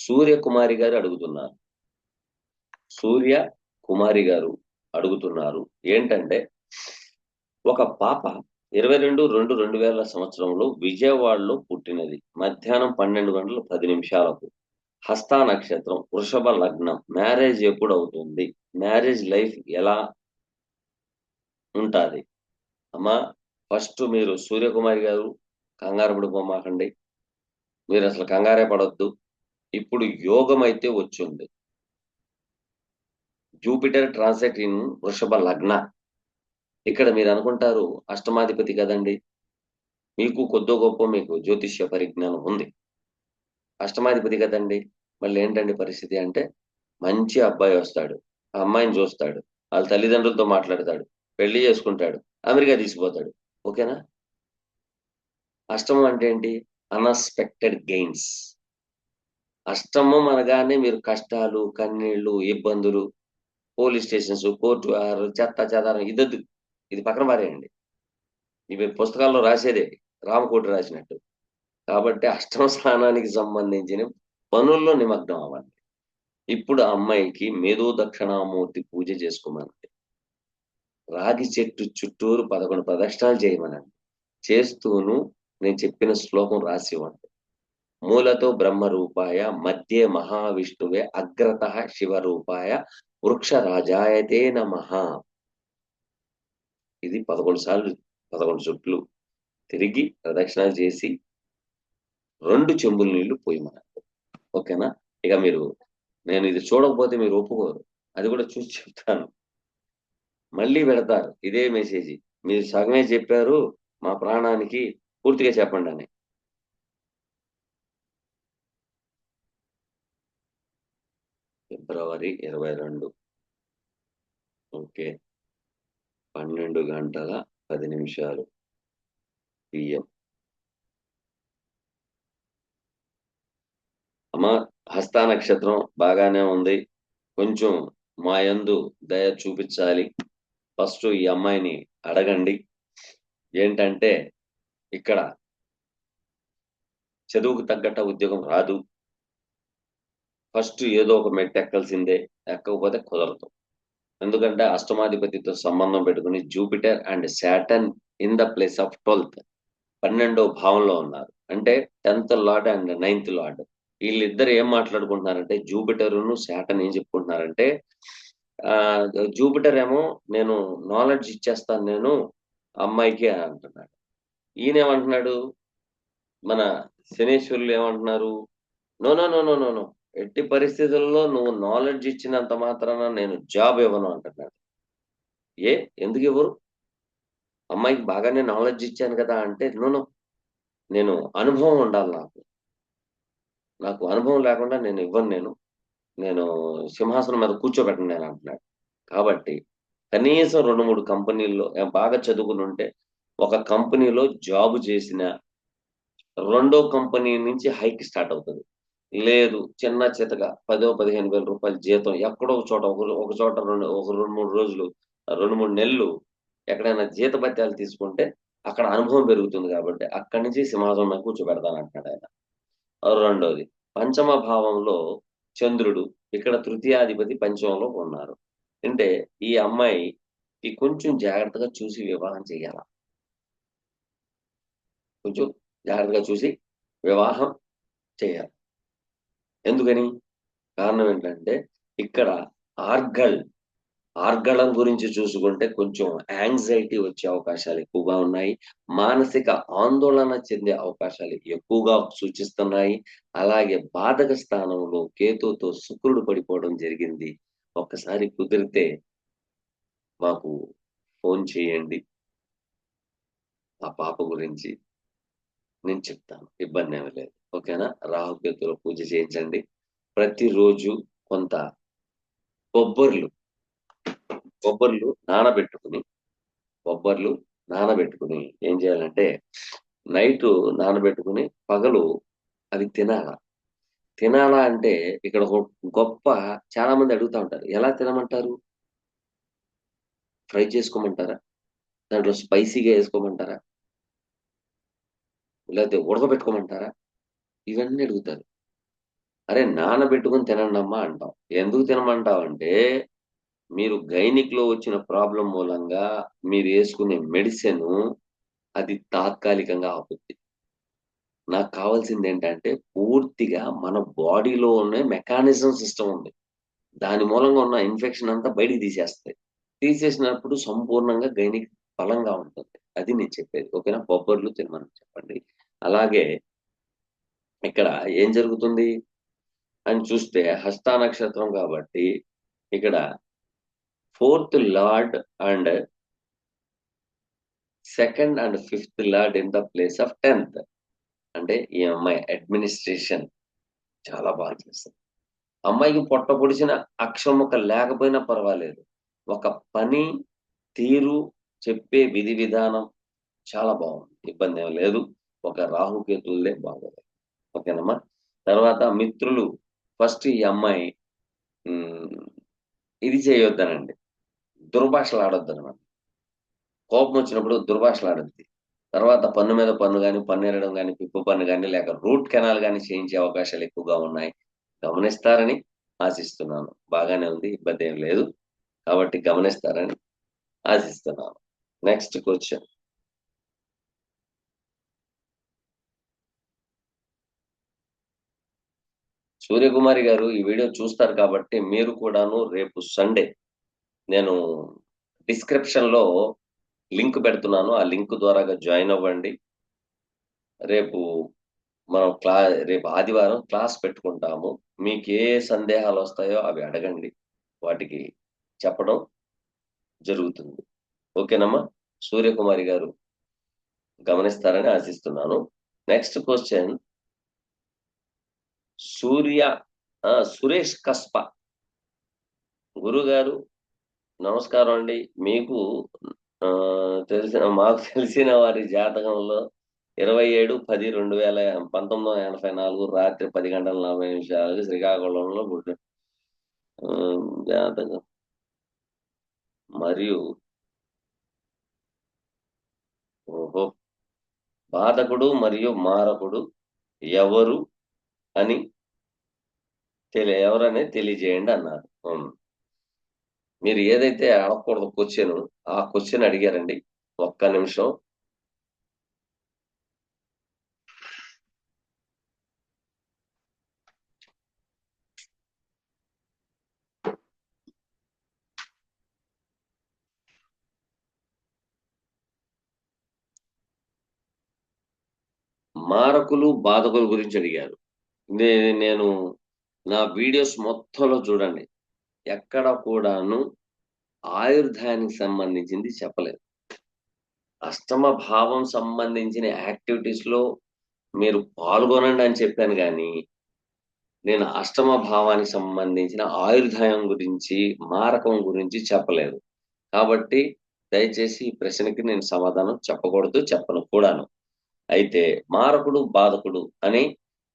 Suryakumari గారు అడుగుతున్నారు. సూర్య కుమారి గారు అడుగుతున్నారు ఏంటంటే, ఒక పాప 22/2/2000 సంవత్సరంలో విజయవాడలో పుట్టినది. మధ్యాహ్నం 12:10 హస్తా నక్షత్రం, వృషభ లగ్నం. మ్యారేజ్ ఎప్పుడు అవుతుంది? మ్యారేజ్ లైఫ్ ఎలా ఉంటాది? అమ్మా, ఫస్ట్ మీరు సూర్యకుమారి గారు కంగారు పడిపోమాకండి. మీరు అసలు కంగారే పడొద్దు. ఇప్పుడు యోగం అయితే వచ్చింది. జూపిటర్ ట్రాన్సిట్ ఇన్ వృషభ లగ్న. ఇక్కడ మీరు అనుకుంటారు అష్టమాధిపతి కదండి, మీకు కొద్దో గొప్ప మీకు జ్యోతిష్య పరిజ్ఞానం ఉంది. అష్టమాధిపతి కదండి, మళ్ళీ ఏంటండి పరిస్థితి అంటే, మంచి అబ్బాయి వస్తాడు, ఆ అమ్మాయిని చూస్తాడు, వాళ్ళ తల్లిదండ్రులతో మాట్లాడతాడు, పెళ్లి చేసుకుంటాడు, అమెరికా తీసుకుపోతాడు. ఓకేనా? అష్టమం అంటే ఏంటి? Unexpected gains. అష్టమం అనగానే మీరు కష్టాలు, కన్నీళ్లు, ఇబ్బందులు, పోలీస్ స్టేషన్స్, కోర్టు వ్యవహారాలు, చెత్త చెదారం ఇదొద్దు. ఇది పక్కన పారేయండి. ఇవి పుస్తకాల్లో రాసేదే, రామకోటి రాసినట్టు. కాబట్టి అష్టమ స్థానానికి సంబంధించిన పనుల్లో నిమగ్నం అవ్వండి. ఇప్పుడు ఆ అమ్మాయికి మేధో దక్షిణామూర్తి పూజ చేసుకోమనండి. రాగి చెట్టు చుట్టూరు 11 ప్రదక్షిణాలు చేయమనండి. చేస్తూను నేను చెప్పిన శ్లోకం రాసివ్వండి. మూలతో బ్రహ్మరూపాయ, మధ్యే మహావిష్ణువే, అగ్రతః శివరూపాయ, వృక్షరాజాయతే నమః. ఇది 11 సార్లు 11 చుట్లు తిరిగి ప్రదక్షిణాలు చేసి 2 చెంబుల నీళ్లు పోయమనండి. ఓకేనా? ఇక మీరు, నేను ఇది చూడకపోతే మీరు ఒప్పుకోరు. అది కూడా చూసి చెప్తాను. మళ్ళీ పెడతారు ఇదే మెసేజ్. మీరు సగమే చెప్పారు మా ప్రాణానికి, పూర్తిగా చెప్పండని. ఫిబ్రవరి 22. ఓకే. 12:10 PM. అమ్మ, హస్తా నక్షత్రం బాగానే ఉంది. కొంచెం మా యందు దయ చూపించాలి. ఫస్ట్ ఈ అమ్మాయిని అడగండి. ఏంటంటే, ఇక్కడ చదువుకు తగ్గట్ట ఉద్యోగం రాదు. ఫస్ట్ ఏదో ఒక మెట్టు ఎక్కాల్సిందే. ఎక్కకపోతే కుదరదు. ఎందుకంటే అష్టమాధిపతితో సంబంధం పెట్టుకుని Jupiter and Saturn in the place of 12th, 12వ భావంలో ఉన్నారు. అంటే 10th lord and 9th lord. వీళ్ళిద్దరు ఏం మాట్లాడుకుంటున్నారంటే, జూపిటరును సాటర్న్ ఏం చెప్పుకుంటున్నారంటే, జూపిటర్ ఏమో నేను నాలెడ్జ్ ఇచ్చేస్తాను నేను అమ్మాయికి అని అంటున్నాడు. ఈయనేమంటున్నాడు, మన శనీశ్వరులు ఏమంటున్నారు, no no no no no no, ఎట్టి పరిస్థితుల్లో నువ్వు నాలెడ్జ్ ఇచ్చినంత మాత్రాన నేను జాబ్ ఇవ్వను అంటున్నాడు. ఏ ఎందుకు ఇవ్వరు? అమ్మాయికి బాగానే నాలెడ్జ్ ఇచ్చాను కదా! అంటే, నో, నో. నేను అనుభవం ఉండాలి నాకు. నాకు అనుభవం లేకుండా నేను ఇవ్వను నేను. నేను సింహాసనం మీద కూర్చోబెట్టను నేను అంటున్నాడు. కాబట్టి కనీసం 2, 3 కంపెనీల్లో బాగా చదువుకునుంటే, ఒక కంపెనీలో జాబ్ చేసిన రెండో కంపెనీ నుంచి హైక్ స్టార్ట్ అవుతది. లేదు చిన్న చితక 10,000, 15,000 రూపాయలు జీతం ఎక్కడో ఒక చోట ఒక చోట ఒక 2, 3 రోజులు, 2, 3 నెలలు ఎక్కడైనా జీతభత్యాలు తీసుకుంటే అక్కడ అనుభవం పెరుగుతుంది కాబట్టి అక్కడి నుంచి సింహాసనం మీద కూర్చోబెడతానంటున్నాడాయన. రెండోది పంచమ భావంలో చంద్రుడు, ఇక్కడ తృతీయాధిపతి పంచమంలో ఉన్నారు. అంటే ఈ అమ్మాయికి కొంచెం జాగ్రత్తగా చూసి వివాహం చేయాల. కొంచెం జాగ్రత్తగా చూసి వివాహం చేయాలి. ఎందుకని? కారణం ఏంటంటే ఇక్కడ ఆర్గల్, ఆర్గళం గురించి చూసుకుంటే కొంచెం యాంగ్జైటీ వచ్చే అవకాశాలు ఎక్కువగా ఉన్నాయి. మానసిక ఆందోళన చెందే అవకాశాలు ఎక్కువగా సూచిస్తున్నాయి. అలాగే బాధక స్థానంలో కేతువుతో శుక్రుడు పడిపోవడం జరిగింది. ఒక్కసారి కుదిరితే మాకు ఫోను చేయండి. ఆ పాప గురించి నేను చెప్తాను. ఇబ్బందేమి లేదు. ఓకేనా? రాహుకేతువుల పూజ చేయించండి. ప్రతిరోజు కొంత బొబ్బర్లు, బొబ్బర్లు నానబెట్టుకొని బొబ్బర్లు నానబెట్టుకొని ఏం చేయాలంటే, నైటు నానబెట్టుకొని పగలు అవి తినాల. తినాలా అంటే ఇక్కడ ఒక గొప్ప చాలా మంది అడుగుతా ఉంటారు. ఎలా తినమంటారు? ఫ్రై చేసుకోమంటారా? దాంట్లో స్పైసీగా ఏసుకోమంటారా? లేతే ఉడకబెట్టుకోమంటారా? ఇవన్నీ అడుగుతారు. అరే నానబెట్టుకొని తినండమ్మా అంటాం. ఎందుకు తినమంటావంటే, మీరు గైనిక్‌లో వచ్చిన ప్రాబ్లమ్ మూలంగా మీరేసుకునే మెడిసిను అది తాత్కాలికంగా ఆపుద్ది. నాకు కావాల్సిందేంటంటే, పూర్తిగా మన బాడీలో ఉన్న మెకానిజం సిస్టమ్ ఉంది. దాని మూలంగా ఉన్న ఇన్ఫెక్షన్ అంతా బయటికి తీసేస్తది. తీసేసినప్పుడు సంపూర్ణంగా గైనిక్ బలంగా ఉంటుంది. అది నేను చెప్పేది. ఓకేనా? బొబ్బర్లు తినమని చెప్పండి. అలాగే ఇక్కడ ఏం జరుగుతుంది అని చూస్తే హస్తా నక్షత్రం కాబట్టి, ఇక్కడ fourth lord and second and fifth lord in the place of 10థ్. అంటే ఈ అమ్మాయి అడ్మినిస్ట్రేషన్ చాలా బాగా చేస్తది. అమ్మాయికి పొట్ట పొడిచిన అక్షరం ముక్క లేకపోయినా పర్వాలేదు. ఒక పని, తీరు, చెప్పే విధి విధానం చాలా బావుంది. ఇబ్బందేం లేదు. ఒక రాహుకేతువులే బాగోలేదు. ఓకేనమ్మా. తర్వాత మిత్రులు ఫస్ట్ ఈ అమ్మాయి హ్మ్. ఇది చేయొద్దనండి. దుర్భాషలాడొద్దనమాట. కోపమొచ్చినప్పుడు దుర్భాషలాడొద్ది. తర్వాత పన్ను మీద పన్ను గాని, పన్నేరడం గాని, పిప్పు పన్ను గాని, లేక రూట్ కెనాల్ గాని చేయించే అవకాశాలు ఎక్కువగా ఉన్నాయి. గమనిస్తారని ఆశిస్తున్నాను. బాగానే ఉంది. ఇబ్బందేం లేదు. కాబట్టి గమనిస్తారని ఆశిస్తున్నాను. Next question. సూర్యకుమారి గారు ఈ వీడియో చూస్తారు కాబట్టి మీరు కూడాను రేపు సండే నేను డిస్క్రిప్షన్‌లో లింక్ పెడుతున్నాను. ఆ లింక్ ద్వారాగా జాయిన్ అవ్వండి. రేపు మనం రేపు ఆదివారం క్లాస్ పెట్టుకుంటాము. మీకే సందేహాలొస్తాయో అవి అడగండి. వాటికి చెప్పడం జరుగుతుంది. ఓకేనమ్మా? సూర్యకుమారి గారు గమనిస్తారని ఆశిస్తున్నాను. నెక్స్ట్ క్వెషన్ సూర్య సురేష్ కస్ప. గురుగారు నమస్కారం అండి. మీకు మాకు తెలిసిన వారి జాతకంలో 27/10/1984 రాత్రి 10:40 శ్రీకాకుళంలో పుట్టారు. జాతకం మరియు ఓహో! బాధకుడు మరియు మారకుడు ఎవరు అని ఎవరనేది తెలియజేయండి అన్నారు. హ్మ్. మీరు ఏదైతే అడగకూడదో క్వెషను, ఆ క్వెషన్ అడిగారండి. ఒక్క నిమిషం. మారకులు, బాధకుల గురించి అడిగారు. నేను నా వీడియోస్ మొత్తంలో చూడండి. ఎక్కడ కూడాను ఆయుర్దాయానికి సంబంధించింది చెప్పలేదు. అష్టమ భావం సంబంధించిన యాక్టివిటీస్‌లో మీరు పాల్గొనండి అని చెప్పాను గానీ, నేను అష్టమ భావానికి సంబంధించిన ఆయుర్దాయం గురించి, మారకం గురించి చెప్పలేదు. కాబట్టి దయచేసి ఈ ప్రశ్నకి నేను సమాధానం చెప్పకూడదు, చెప్పను కూడాను. అయితే మారకుడు, బాధకుడు అని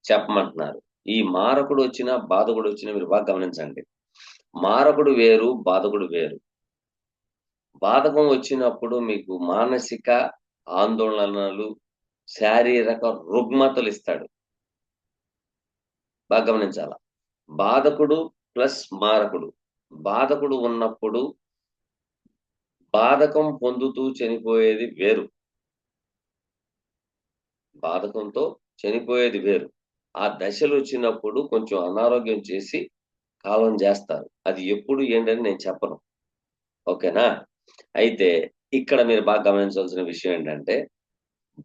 చెప్పమంటున్నారు. ఈ మారకుడొచ్చినా, బాధకుడొచ్చినా మీరు బాగా గమనించండి. మారకుడు వేరు, బాధకుడు వేరు. బాధకం వచ్చినప్పుడు మీకు మానసిక ఆందోళనలు, శారీరక రుగ్మతలిస్తాడు. బాగా గమనించాల. బాధకుడు ప్లస్ మారకుడు. బాధకుడు ఉన్నప్పుడు బాధకం పొందుతూ చనిపోయేది వేరు. బాధకంతో చనిపోయేది వేరు. ఆ దశలొచ్చినప్పుడు కొంచెం అనారోగ్యం చేసి కాలం జేస్తారు. అది ఎప్పుడు ఏంటని నేను చెప్పను. ఓకేనా? అయితే ఇక్కడ మీరు బాగా గమనించాల్సిన విషయం ఏంటంటే,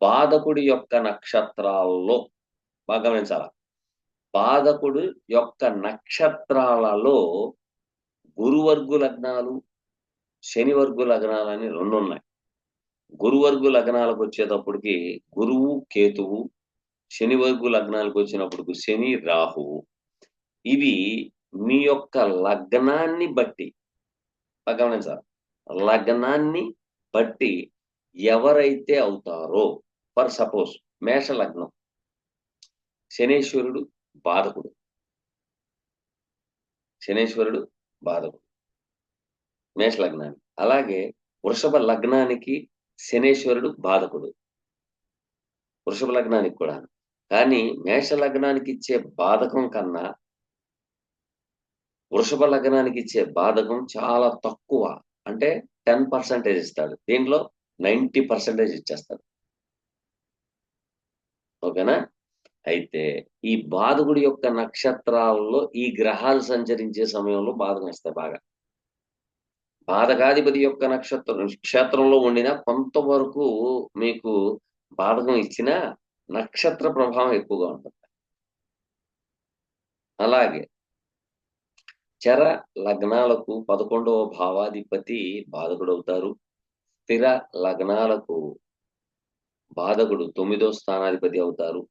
బాధకుడి యొక్క నక్షత్రాల్లో బాగా గమనించాల. బాధకుడు యొక్క నక్షత్రాలలో గురువర్గు లగ్నాలు, శనివర్గు లగ్నాలని 2 ఉన్నాయి. గురువర్గు లగ్నాలకొచ్చేటప్పటికి గురువు, కేతువు, శనివర్గు లగ్నాలకొచ్చినప్పటికి శని, రాహువు. ఇవి మీ యొక్క లగ్నాన్ని బట్టి బాగా గమనించాలి. లగ్నాన్ని బట్టి ఎవరైతే అవుతారో ఫర్ సపోజ్ మేష లగ్నం శనేశ్వరుడు బాధకుడు. శనేశ్వరుడు బాధకుడు. మేష లగ్నానికి. అలాగే వృషభ లగ్నానికి శనేశ్వరుడు బాధకుడు. వృషభ లగ్నానికి కూడాను. కానీ మేష లగ్నానికి ఇచ్చే బాధకం కన్నా వృషభ లగ్నానికి ఇచ్చే బాధకం చాలా తక్కువ. అంటే 10% ఇస్తాడు. దీంట్లో 90% ఇచ్చేస్తాడు. ఓకేనా? అయితే ఈ బాధకుడి యొక్క నక్షత్రాల్లో ఈ గ్రహాలు సంచరించే సమయంలో బాధకం ఇస్తాయి బాగా. బాధకాధిపతి యొక్క క్షేత్రంలో ఉండినా కొంతవరకు మీకు బాధకం ఇచ్చినా నక్షత్ర ప్రభావం ఎక్కువగా ఉంటుంది. అలాగే చర లగ్నాలకు 11వ భావాధిపతి బాధకుడవుతారు. స్థిర లగ్నాలకు బాధకుడు 9దో స్థానాధిపతి అవుతారు.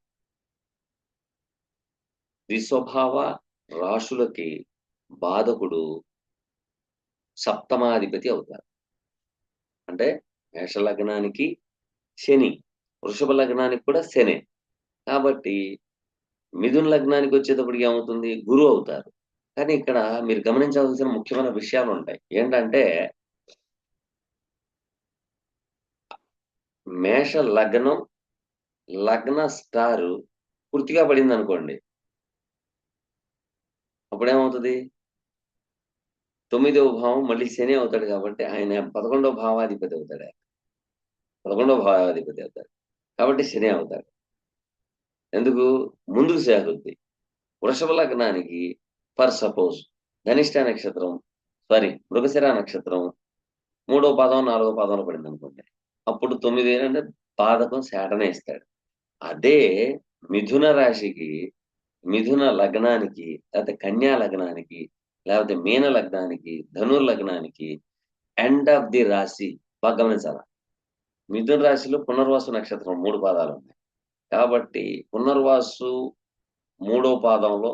ద్విస్వభావ రాశులకి బాధకుడు సప్తమాధిపతి అవుతారు. అంటే మేష లగ్నానికి శని, వృషభ లగ్నానికి కూడా శనే. కాబట్టి మిథున లగ్నానికొచ్చేటప్పటికి ఏమవుతుంది? గురువు అవుతారు. కానీ ఇక్కడ మీరు గమనించవలసిన ముఖ్యమైన విషయాలుంటాయి. ఏంటంటే, మేష లగ్నం, లగ్న స్టారు పూర్తిగా పడిందనుకోండి. అప్పుడేమవుతది? 9వ భావం మళ్ళీ శని అవుతాడు కాబట్టి ఆయన 11వ భావాధిపతి అవుతాడు. 11వ భావాధిపతి అవుతాడు. కాబట్టి శని అవుతాడు. ఎందుకు? ముందుకు సాగుద్ది. వృషభ లగ్నానికి ఫర్ సపోజ్ ధనిష్ట నక్షత్రం మృగశిర నక్షత్రం 3వ పాదం, 4వ పాదంలో పడిందనుకోండి. అప్పుడు 9 ఏంటంటే పాదకం శాటర్డే ఇస్తాడు. అదే మిథున రాశికి, మిథున లగ్నానికి, లేకపోతే కన్యా లగ్నానికి, లేకపోతే మీన లగ్నానికి, ధను లగ్నానికి ఎండ్ ఆఫ్ ది రాశి బాగా గమనించాల. మిథున రాశిలో పునర్వసు నక్షత్రం 3 పాదాలున్నాయి. కాబట్టి పునర్వాసు 3వ పాదంలో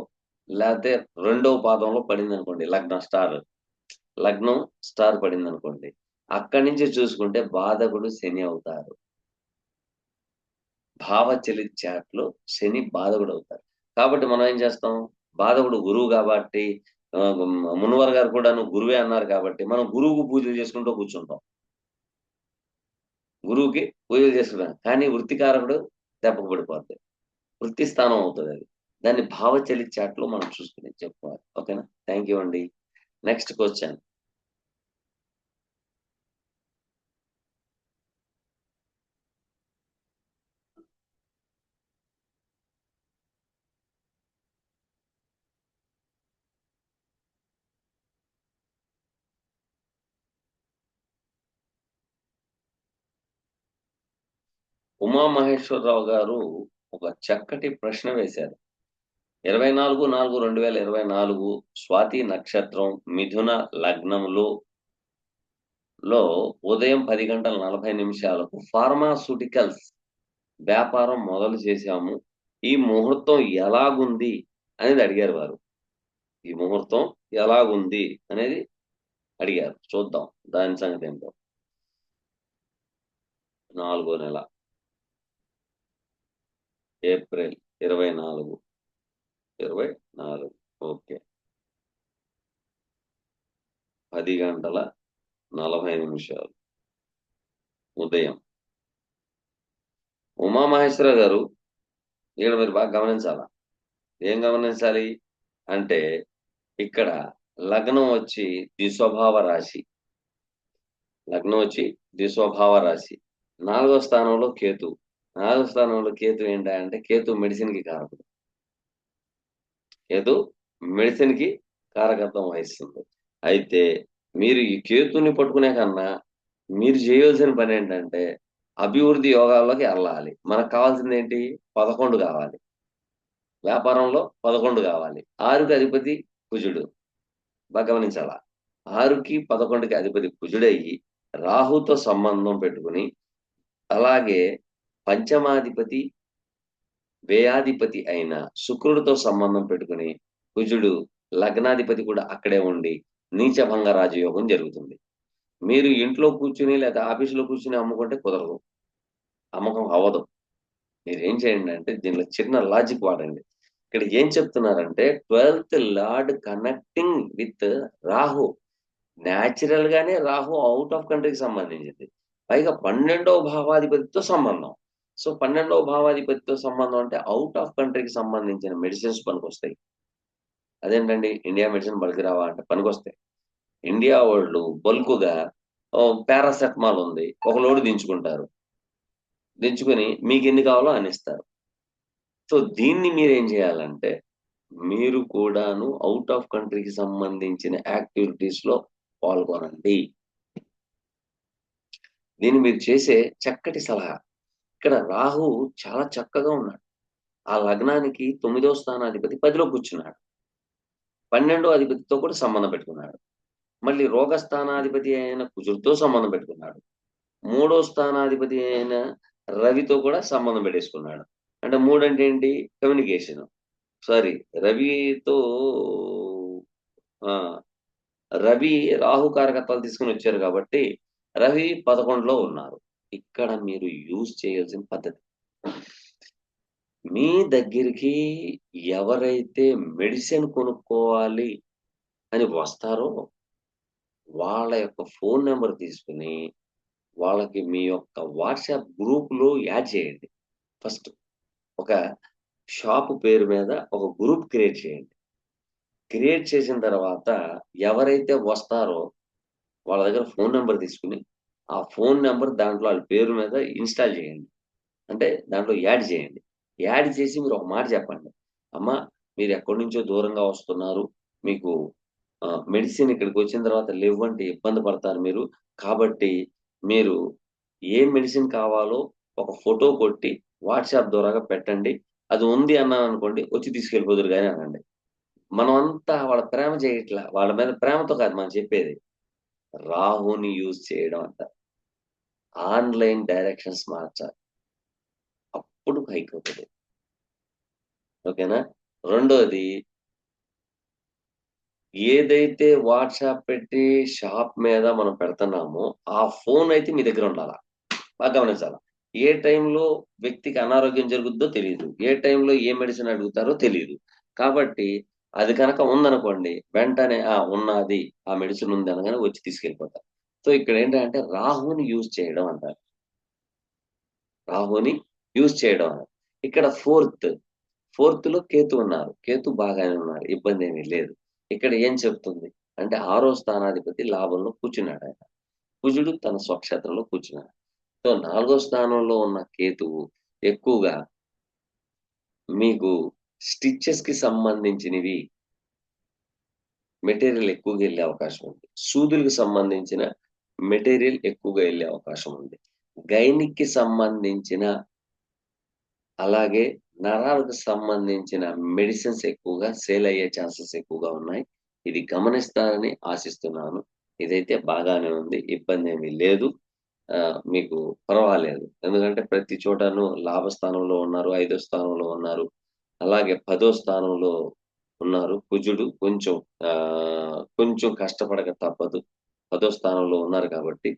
లేతే 2వ పాదంలో పడిందనుకోండి లగ్నం స్టార్ పడిందనుకోండి. అక్కడి నుంచి చూసుకుంటే బాధకుడు శని అవుతారు. భావచలిత్యాట్లో శని బాధకుడవుతారు. కాబట్టి మనం ఏం చేస్తాం? బాధకుడు గురువు గాబట్టి మునివారు గారు కూడాను గురువే అన్నారు కాబట్టి, మనం గురువుకు పూజలు చేసుకుంటూ కూర్చుంటాం. గురువుకి పూజలు చేసుకుంటాం. కానీ వృత్తికారకుడు దెబ్బకు పడిపోద్ది. వృత్తి స్థానం అవుతదది. దాన్ని భావచలిత చాట్‌లో మనం చూసుకొని చెప్పుకోవాలి. ఓకేనా? థాంక్ యూ అండి. Next question. ఉమామహేశ్వరరావు గారు ఒక చక్కటి ప్రశ్న వేశారు. 24/4/2024 స్వాతి నక్షత్రం మిథున లగ్నంలో ఉదయం 10:40 ఫార్మాస్యూటికల్స్ వ్యాపారం మొదలు చేశాము. ఈ ముహూర్తం ఎలాగుంది అనేది అడిగారు వారు. ఈ ముహూర్తం ఎలాగుంది అనేది అడిగారు. చూద్దాం దాని సంగతేంటో. 4 నెల ఏప్రిల్ 24. ఓకే. 10:40 ఉదయం. ఉమామహేశ్వరరావు గారు ఇక్కడ మీరు బాగా గమనించాలా. ఏం గమనించాలి అంటే ఇక్కడ లగ్నం వచ్చి ద్విస్వభావ రాశి. లగ్నం వచ్చి ద్విస్వభావ రాశి. 4వ స్థానంలో కేతు. 4వ స్థానంలో కేతు ఏంటంటే కేతు మెడిసిన్‌కి కారకుడు. కేతు మెడిసిన్‌కి కారకత్వం వహిస్తుంది. అయితే మీరు ఈ కేతుని పట్టుకునే కన్నా మీరు చేయాల్సిన పనేంటంటే అభివృద్ధి యోగాల్లోకి ఎళ్ళాలి. మనకు కావాల్సిందేంటి? 11 కావాలి. వ్యాపారంలో 11 కావాలి. 6కి అధిపతి కుజుడు. బాగా గమనించాలా. 6కి, 11కి అధిపతి కుజుడయ్యి రాహుతో సంబంధం పెట్టుకొని, అలాగే పంచమాధిపతి, వ్యయాధిపతి అయిన శుక్రుడితో సంబంధం పెట్టుకొని, కుజుడు లగ్నాధిపతి కూడా అక్కడే ఉండి నీచభంగ రాజయోగం జరుగుతుంది. మీరు ఇంట్లో కూర్చొని లేదా ఆఫీస్‌లో కూర్చొని అమ్ముకుంటే కుదరదు. అమ్మకం అవ్వదు. మీరేం చేయండంటే దీనిలో చిన్న లాజిక్ వాడండి. ఇక్కడ ఏం చెప్తున్నారంటే 12థ్ లార్డ్ కనెక్టింగ్ విత్ రాహు. నేచురల్‌గానే రాహు ఔట్ ఆఫ్ కంట్రీకి సంబంధించింది. పైగా 12వ భావాధిపతితో సంబంధం. సో, 12వ భావాధిపతితో సంబంధం అంటే ఔట్ ఆఫ్ కంట్రీకి సంబంధించిన మెడిసిన్స్ పనికొస్తాయి. అదేంటండి ఇండియా మెడిసిన్ పనికిరావా అంటే పనికొస్తాయి. ఇండియా వోళ్ళు బల్క్‌గా పారాసెటమాల్ ఉంది. ఒక లోడ్ దించుకుంటారు. దించుకొని మీకెన్ని కావాలో అన్నిస్తారు. సో, దీన్ని మీరేం చేయాలంటే, మీరు కూడాను ఔట్ ఆఫ్ కంట్రీకి సంబంధించిన యాక్టివిటీస్‌లో పాల్గొనండి. దీన్ని మీరు చేసే చక్కటి సలహా. ఇక్కడ రాహు చాలా చక్కగా ఉన్నాడు. ఆ లగ్నానికి 9వ స్థానాధిపతి 10లో కూర్చున్నాడు. 12వ అధిపతితో కూడా సంబంధం పెట్టుకున్నాడు. మళ్ళీ రోగస్థానాధిపతి అయిన కుజుడితో సంబంధం పెట్టుకున్నాడు. 3వ స్థానాధిపతి అయిన రవితో కూడా సంబంధం పెట్టేసుకున్నాడు. అంటే 3 అంటే ఏంటి? కమ్యూనికేషన్. సారీ రవితో ఆ! రవి రాహు కారకత్వాలు తీసుకొనొచ్చారు కాబట్టి, రవి 11లో ఉన్నారు. ఇక్కడ మీరు యూజ్ చేయాల్సిన పద్ధతి. మీ దగ్గరికి ఎవరైతే మెడిసిన్ కొనుక్కోవాలి అని వస్తారో, వాళ్ళ యొక్క ఫోను నంబర్ తీసుకొని, వాళ్ళకి మీ యొక్క వాట్సాప్ గ్రూప్‌లో యాడ్ చేయండి. ఫస్ట్ ఒక షాప్ పేరు మీద ఒక గ్రూప్ క్రియేట్ చేయండి. క్రియేట్ చేసిన తర్వాత ఎవరైతే వస్తారో వాళ్ళ దగ్గర ఫోను నంబర్ తీసుకొని, ఆ ఫోను నంబర్ దాంట్లో ఆళ్ళ పేరు మీద ఇన్‌స్టాల్ చేయండి. అంటే దాంట్లో యాడ్ చేయండి. యాడ్ చేసి మీరు ఒక మాట చెప్పండి. అమ్మ మీరెక్కడి నుంచో దూరంగా వస్తున్నారు. మీకు మెడిసిన్ ఇక్కడికొచ్చిన తర్వాత లెవ్వంటే ఇబ్బంది పడతారు మీరు. కాబట్టి మీరు ఏ మెడిసిన్ కావాలో ఒక ఫోటో కొట్టి వాట్సాప్ ద్వారాగా పెట్టండి. అది ఉంది అన్నాననుకోండి వచ్చి తీసుకెళ్ళిపోదురు గాని అనండి. మనమంతా వాళ్ళ ప్రేమ చేయట్లా. వాళ్ళ మీద ప్రేమతో కాదు మనం చెప్పేది. రాహుని యూజ్ చేయడం అంటారు. ఆన్‌లైన్ డైరెక్షన్స్ మార్చాలి. అప్పుడు పైకొతది. ఓకేనా? రెండోది ఏదైతే వాట్సాప్ పెట్టి షాప్ మీద మనం పెడుతున్నామో, ఆ ఫోనయితే మీ దగ్గరుండాల. బాగా గమనించాల. ఏ టైంలో వ్యక్తికి అనారోగ్యం జరుగుద్దో తెలీదు. ఏ టైంలో ఏ మెడిసిన్ అడుగుతారో తెలీదు. కాబట్టి అది కనుక ఉందనుకోండి, వెంటనే ఆ! ఉన్నాది. ఆ మెడిసిన్ ఉంది అనగానే వచ్చి తీసుకెళ్ళిపోతారు. సో, ఇక్కడేంటంటే రాహుని యూజ్ చేయడం అంటారు. రాహుని యూజ్ చేయడం అని. ఇక్కడ ఫోర్త్‌లో కేతు ఉన్నారు. కేతు బాగానే ఉన్నారు. ఇబ్బందేమీ లేదు. ఇక్కడ ఏం చెప్తుంది? అంటే 6వ స్థానాధిపతి లాభంలో కూర్చున్నాడాయన. కుజుడు తన స్వక్షేత్రంలో కూర్చున్నాడు. సో, 4వ స్థానంలో ఉన్న కేతువు ఎక్కువగా మీకు స్టిచెస్‌కి సంబంధించినవి మెటీరియల్ ఎక్కువగా ఎళ్ళే అవకాశం ఉంది. సూదులకు సంబంధించిన మెటీరియల్ ఎక్కువగా ఎళ్ళే అవకాశం ఉంది. గైనిక్‌కి సంబంధించిన అలాగే నరాలకు సంబంధించిన మెడిసిన్స్ ఎక్కువగా సేల్ అయ్యే ఛాన్సెస్ ఎక్కువగా ఉన్నాయి. ఇది గమనిస్తారని ఆశిస్తున్నాను. ఇదైతే బాగానే ఉంది. ఇబ్బందేమీ లేదు. మీకు పర్వాలేదు. ఎందుకంటే ప్రతి చోటను లాభ స్థానంలో ఉన్నారు. ఐదో స్థానంలో ఉన్నారు. అలాగే 10థ్ స్థానంలో ఉన్నారు. కుజుడు కొంచెం కష్టపడక తప్పదు. 10థ్ స్థానంలో ఉన్నారు కాబట్టి.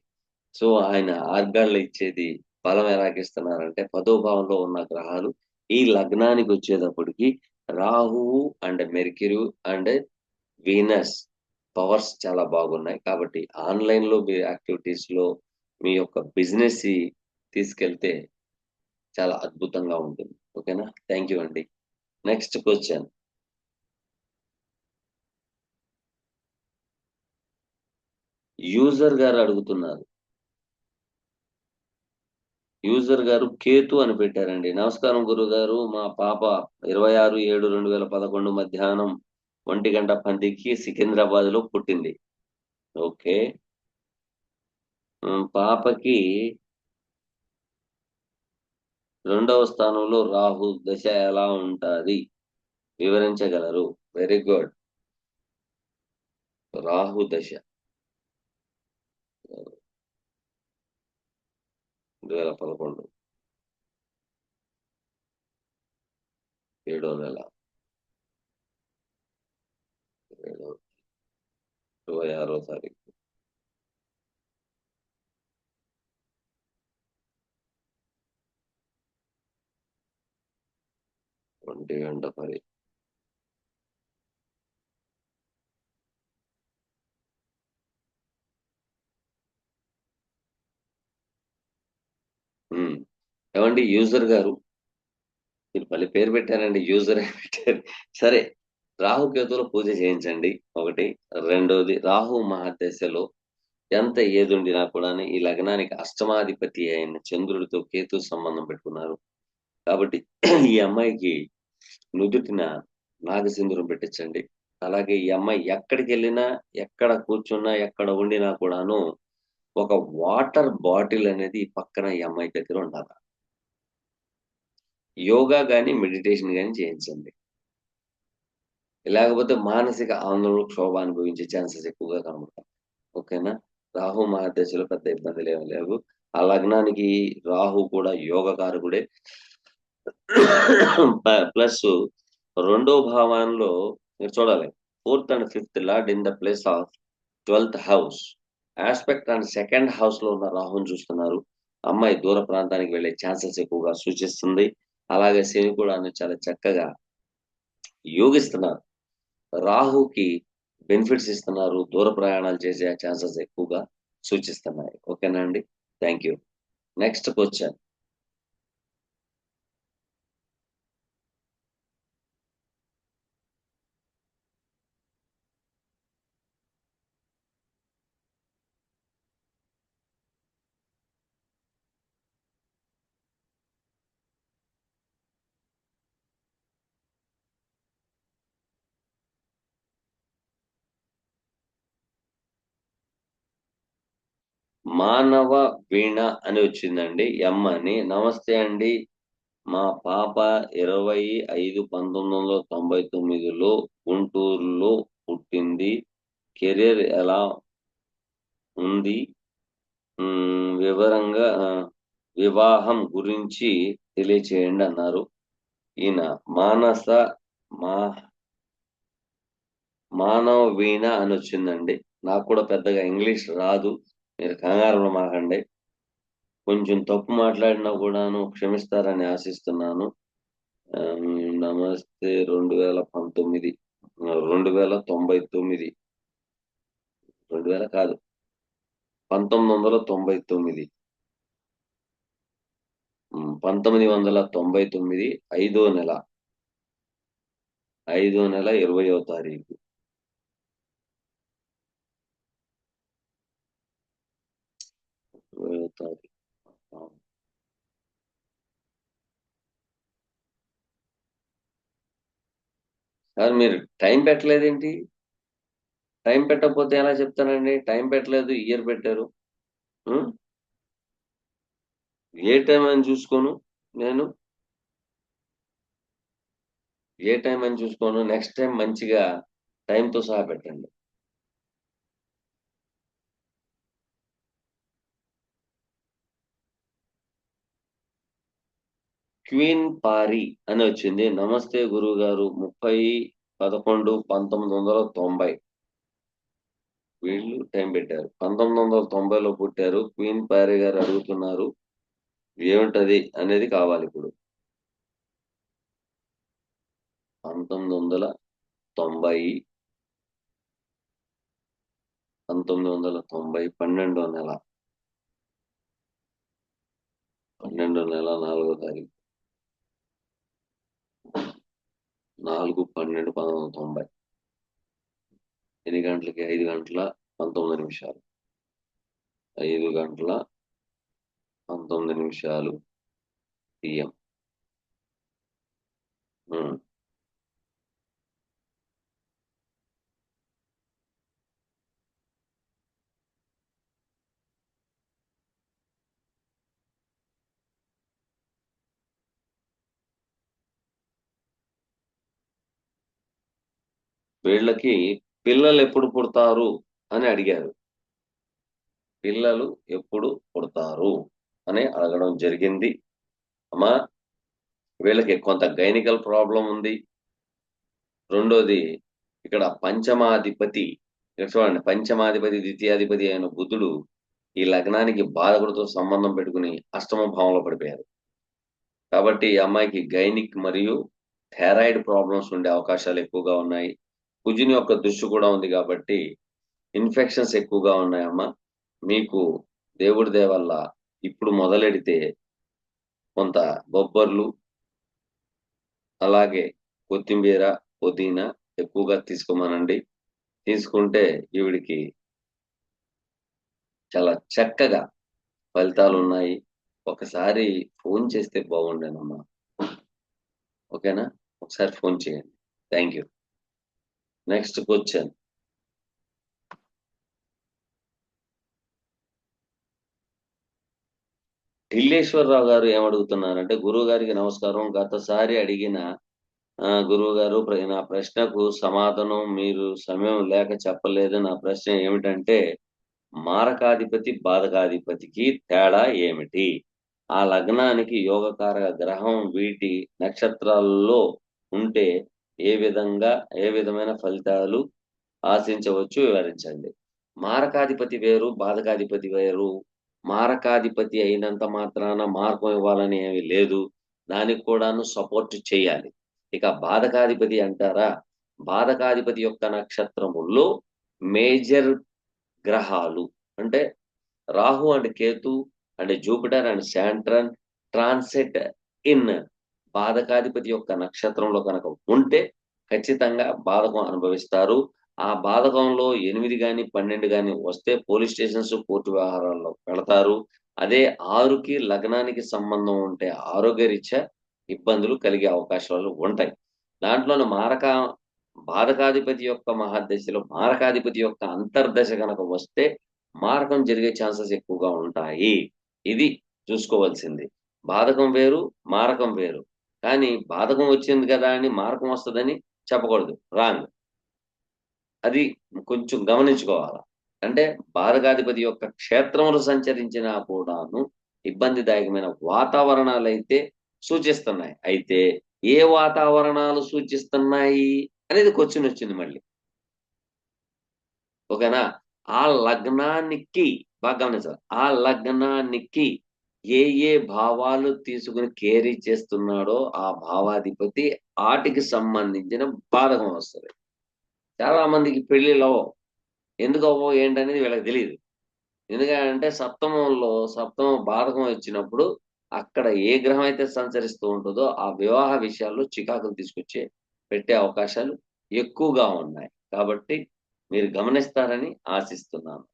సో, ఆయన ఆర్గాన్లు ఇచ్చేది బలం ఎలాగిస్తున్నారంటే 10థ్ భావంలో ఉన్న గ్రహాలు ఈ లగ్నానికొచ్చేటప్పటికి రాహువు and mercury and Venus powers చాలా బాగున్నాయి. కాబట్టి ఆన్‌లైన్‌లో మీ యాక్టివిటీస్‌లో మీ యొక్క బిజినెస్‌ని తీసుకెళ్తే చాలా అద్భుతంగా ఉంటుంది. ఓకేనా? థాంక్ యూ అండి. Next question. యూజర్ గారు అడుగుతున్నారు. యూజర్ గారు కేతు అని పెట్టారండి. నమస్కారం గురుగారు. మా పాప 26/7/2011 మధ్యాహ్నం 1:10కి సికింద్రాబాద్‌లో పుట్టింది. ఓకే. పాపకి రెండవ స్థానంలో రాహు దశ ఎలా ఉంటాది? వివరించగలరు? Very good. రాహు దశ 2011 ఏడో నెల 26వ తారీఖు. 1:10. హ్మ్. ఏవండీ యూజర్ గారు, మీరు భలే పేరు పెట్టారండి. యూజర్ అని పెట్టారు. సరే. రాహుకేతువుల పూజ చేయించండి ఒకటి. రెండోది రాహు మహాదశలో ఎంత ఏదుండినా కూడాను ఈ లగ్నానికి అష్టమాధిపతి అయిన చంద్రుడితో కేతు సంబంధం పెట్టుకున్నారు. కాబట్టి ఈ అమ్మాయికి నుదుటిన నాగసింధూరం పెట్టించండి. అలాగే ఈ అమ్మాయి ఎక్కడికెళ్ళినా, ఎక్కడ కూర్చున్నా, ఎక్కడ ఉండినా కూడాను ఒక వాటర్ బాటిల్ అనేది పక్కన ఈ అమ్మాయి దగ్గర ఉండాల. యోగా గాని, మెడిటేషన్ గాని చేయించండి. లేకపోతే మానసిక ఆందోళన, క్షోభ అనుభవించే ఛాన్సెస్ ఎక్కువగా కనబడతాయి. ఓకేనా? రాహు మహాదశలో పెద్ద ఇబ్బందులేమి లేవు. ఆ లగ్నానికి రాహు కూడా యోగకారకుడే. ప్లస్సు రెండో భావంలో మీరు చూడాలి. Fourth and fifth lord in the place of 12థ్ హౌస్. యాస్పెక్ట్ అండ్ సెకండ్ హౌస్‌లో ఉన్న రాహుని చూస్తున్నారు. అమ్మాయి దూర ప్రాంతానికి వెళ్ళే ఛాన్సెస్ ఎక్కువగా సూచిస్తుంది. అలాగే శని కూడాను చాలా చక్కగా యోగిస్తున్నారు. రాహుకి బెనిఫిట్స్ ఇస్తున్నారు. దూర ప్రయాణాలు చేసే ఛాన్సెస్ ఎక్కువగా సూచిస్తున్నాయి. ఓకేనా అండి? Thank you. Next question. మానవ వీణ అని వచ్చిందండి. ఎం అని. నమస్తే అండి. మా పాప 25/1999లో గుంటూరులో పుట్టింది. కెరియర్ ఎలా ఉంది? వివరంగా వివాహం గురించి తెలియచేయండి అన్నారు. ఈయన మానస మా మానవ వీణ అనొచ్చిందండి. నాకు కూడా పెద్దగా ఇంగ్లీష్ రాదు. మీరు కంగారు పడమాకండి. కొంచెం తప్పు మాట్లాడినా కూడాను క్షమిస్తారని ఆశిస్తున్నాను. నమస్తే 2019 2099 2000 కాదు. 1999 1999 ఐదో నెల. 20వ తారీఖు. 20వ తారీఖు. ఆ! సార్ మీరు టైం పెట్టలేదేంటి? టైం పెట్టకపోతే ఎలా చెప్తానండి? టైం పెట్టలేదు. ఇయర్ పెట్టారు. హ్మ్. ఏ టైం అని చూసుకోను నేను? ఏ టైం అని చూసుకోను. నెక్స్ట్ టైం మంచిగా టైంతో సహా పెట్టండి. క్వీన్ పారి అని వచ్చింది. నమస్తే గురువు గారు. 30/11/1990. వీళ్ళు టైం పెట్టారు. 1990లో పుట్టారు. క్వీన్ పారి గారు అడుగుతున్నారు. ఏమిటది అనేది కావాలి ఇప్పుడు. 1990, 1990 12వ నెల. 12వ నెల 4వ తారీఖు. 4/12/1990. ఎన్ని గంటలకి? 5 గంటల 19 నిమిషాలు. 5 గంటల 19 నిమిషాలు PM. హ్మ్. వీళ్ళకి పిల్లలెప్పుడు పుడతారు అని అడిగారు. పిల్లలు ఎప్పుడు పుడతారు అని అడగడం జరిగింది. అమ్మా, వీళ్ళకి కొంత గైనికల్ ప్రాబ్లమ్ ఉంది. రెండోది ఇక్కడ పంచమాధిపతి, ఇక్కడ చూడండి, పంచమాధిపతి, ద్వితీయాధిపతి అయిన బుధుడు ఈ లగ్నానికి బాధకుడితో సంబంధం పెట్టుకుని అష్టమ భావంలో పడిపోయారు. కాబట్టి ఈ అమ్మాయికి గైనిక్ మరియు థైరాయిడ్ ప్రాబ్లమ్స్ ఉండే అవకాశాలు ఎక్కువగా ఉన్నాయి. కుజుని యొక్క దృష్టి కూడా ఉంది కాబట్టి ఇన్ఫెక్షన్స్ ఎక్కువగా ఉన్నాయమ్మా. మీకు దేవుడి దయ వల్ల ఇప్పుడు మొదలెడితే కొంత బొబ్బర్లు, అలాగే కొత్తిమీర, పుదీనా ఎక్కువగా తీసుకోమనండి. తీసుకుంటే ఈవిడికి చాలా చక్కగా ఫలితాలున్నాయి. ఒకసారి ఫోన్ చేస్తే బాగుండేనమ్మా. ఓకేనా? ఒకసారి ఫోన్ చేయండి. Thank you. Next question. Dilleswara Rao గారు ఏమడుగుతున్నారంటే, గురువు గారికి నమస్కారం. గతసారి అడిగిన గురువుగారు నా ప్రశ్నకు సమాధానం మీరు సమయం లేక చెప్పలేదు. నా ప్రశ్న ఏమిటంటే, మారకాధిపతి, బాధకాధిపతికి తేడా ఏమిటి? ఆ లగ్నానికి యోగకారక గ్రహం వీటి నక్షత్రాల్లో ఉంటే ఏ విధమైన ఫలితాలు ఆశించవచ్చు వివరించండి. మారకాధిపతి వేరు, బాధకాధిపతి వేరు. మారకాధిపతి అయినంత మాత్రాన మార్గం ఇవ్వాలని ఏమీ లేదు. దానికి కూడాను సపోర్ట్ చేయాలి. ఇక బాధకాధిపతి అంటారా? బాధకాధిపతి యొక్క నక్షత్రముల్లో మేజర్ గ్రహాలు అంటే Rahu and Ketu and Jupiter and Saturn transit in బాధకాధిపతి యొక్క నక్షత్రంలో కనుక ఉంటే ఖచ్చితంగా బాధకం అనుభవిస్తారు. ఆ బాధకంలో 8 గాని, 12 గాని వస్తే పోలీస్ స్టేషన్స్, కోర్టు వ్యవహారాల్లో వెళతారు. అదే 6కి లగ్నానికి సంబంధం ఉంటే ఆరోగ్యరీత్యా ఇబ్బందులు కలిగే అవకాశాలు ఉంటాయి. దాంట్లోను బాధకాధిపతి యొక్క మహర్దశలో మారకాధిపతి యొక్క అంతర్దశ గనక వస్తే మారకం జరిగే ఛాన్సెస్ ఎక్కువగా ఉంటాయి. ఇది చూసుకోవాల్సింది. బాధకం వేరు, మారకం వేరు. కానీ బాధకం వచ్చింది కదా అని మారకం వస్తదని చెప్పకూడదు. రాంగ్. అది కొంచెం గమనించుకోవాల. అంటే బాధకాధిపతి యొక్క క్షేత్రములు సంచరించినా కూడాను ఇబ్బందిదాయకమైన వాతావరణాలైతే సూచిస్తున్నాయి. అయితే ఏ వాతావరణాలు సూచిస్తున్నాయి అనేది క్వెషనొచ్చింది మళ్ళీ. ఓకేనా? ఆ లగ్నానికి బాగా గమనించాలి. ఆ లగ్నానికి ఏ ఏ భావాలు తీసుకొని కేరీ చేస్తున్నాడో ఆ భావాధిపతి ఆటికి సంబంధించిన బాధకం వస్తది. చాలా మందికి పెళ్ళిళ్ళవ్వవు. ఎందుకవ్వవు ఏంటనేది వీళ్ళకి తెలీదు. ఎందుకనంటే సప్తమం బాధకం వచ్చినప్పుడు అక్కడ ఏ గ్రహం అయితే సంచరిస్తూ ఉంటదో ఆ వివాహ విషయాల్లో చికాకులు పెట్టే అవకాశాలు ఎక్కువగా ఉన్నాయి. కాబట్టి మీరు గమనిస్తారని ఆశిస్తున్నాను.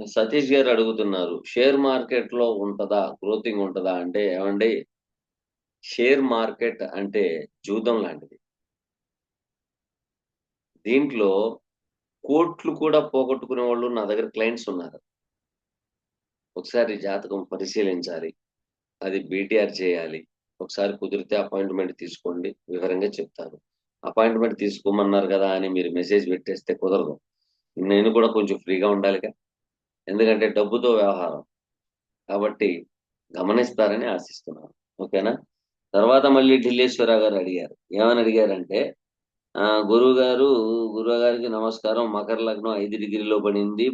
సతీష్ గారు అడుగుతున్నారు. షేర్ మార్కెట్‌లో ఉంటదా? గ్రోతింగ్ ఉంటదా? అంటే ఏవండీ, షేర్ మార్కెట్ అంటే జూదం లాంటిది. దీంట్లో కోట్లు కూడా పోగొట్టుకునే వాళ్ళు నా దగ్గర క్లయింట్స్ ఉన్నారు. ఒకసారి జాతకం పరిశీలించాలి. అది బీటీఆర్ చేయాలి. ఒకసారి కుదిరితే అపాయింట్‌మెంట్ తీసుకోండి. వివరంగా చెప్తాను. అపాయింట్‌మెంట్ తీసుకోమన్నారు గదా! అని మీరు మెసేజ్ పెట్టేస్తే కుదరదు. నేను కూడా కొంచెం ఫ్రీగా ఉండాలిగా. ఎందుకంటే డబ్బుతో వ్యవహారం. కాబట్టి గమనిస్తారని ఆశిస్తున్నాను. ఓకేనా? తర్వాత మళ్ళీ ఢిల్లేశ్వరరావు గారు అడిగారు. ఏమని అడిగారంటే గురువుగారు గురువుగారికి నమస్కారం. మకర లగ్నం 5 డిగ్రీలో పడింది.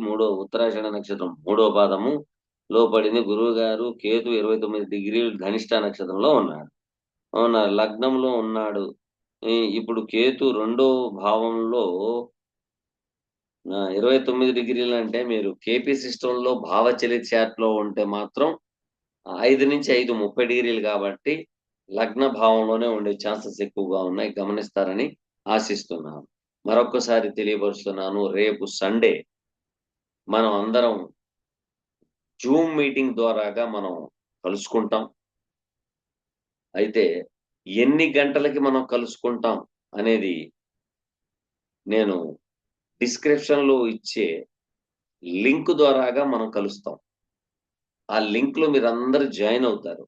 ఉత్తరాషాఢ నక్షత్రం మూడో పాదములో పడింది. గురువుగారు కేతు 29 డిగ్రీలు ధనిష్ట నక్షత్రంలో ఉన్నాడు. అవునా? లగ్నంలో ఉన్నాడు. ఇప్పుడు కేతు రెండో భావంలో 29 డిగ్రీలంటే మీరు కేపీ సిస్టమ్‌లో భావచలిత చార్ట్‌లో ఉంటే మాత్రం 5-5 30 డిగ్రీలు కాబట్టి లగ్న భావంలోనే ఉండే ఛాన్సెస్ ఎక్కువగా ఉన్నాయి. గమనిస్తారని ఆశిస్తున్నాను. మరొక్కసారి తెలియపరుస్తున్నాను. రేపు సండే మనం అందరం జూమ్ మీటింగ్ ద్వారాగా మనం కలుసుకుంటాం. అయితే ఎన్ని గంటలకి మనం కలుసుకుంటాం అనేది నేను డిస్క్రిప్షన్‌లో ఇచ్చే లింక్ ద్వారాగా మనం కలుస్తాం. ఆ లింక్‌లో మీరందరూ జాయిన్ అవుతారు.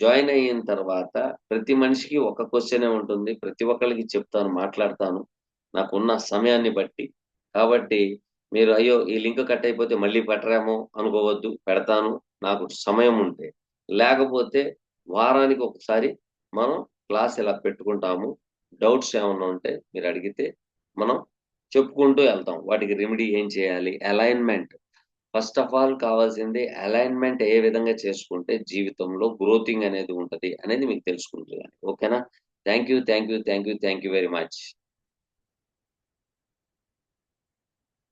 జాయిన్ అయిన తర్వాత ప్రతి మనిషికి ఒక క్వెషనే ఉంటుంది. ప్రతి ఒక్కళ్ళకి చెప్తాను, మాట్లాడతాను. నాకున్న సమయాన్ని బట్టి. కాబట్టి మీరు అయ్యో! ఈ లింక్ కట్ అయిపోతే మళ్ళీ పెట్టరేమో అనుకోవద్దు. పెడతాను. నాకు సమయం ఉంటే. లేకపోతే వారానికి ఒకసారి మనం క్లాస్ ఇలా పెట్టుకుంటాము. డౌట్స్ ఏమన్నా ఉంటే మీరడిగితే మనం చెప్పుకుంటూ ఎళ్తాం. వాటికి రెమెడీ ఏం చేయాలి? అలైన్‌మెంట్ ఫస్ట్ ఆఫ్ ఆల్ కావాల్సింది అలైన్‌మెంట్ ఏ విధంగా చేసుకుంటే జీవితంలో గ్రోతింగ్ అనేది ఉంటది అనేది మీకు తెలుసుకుంటున్నాను. ఓకేనా? Thank you. Thank you. Thank you. Thank you very much.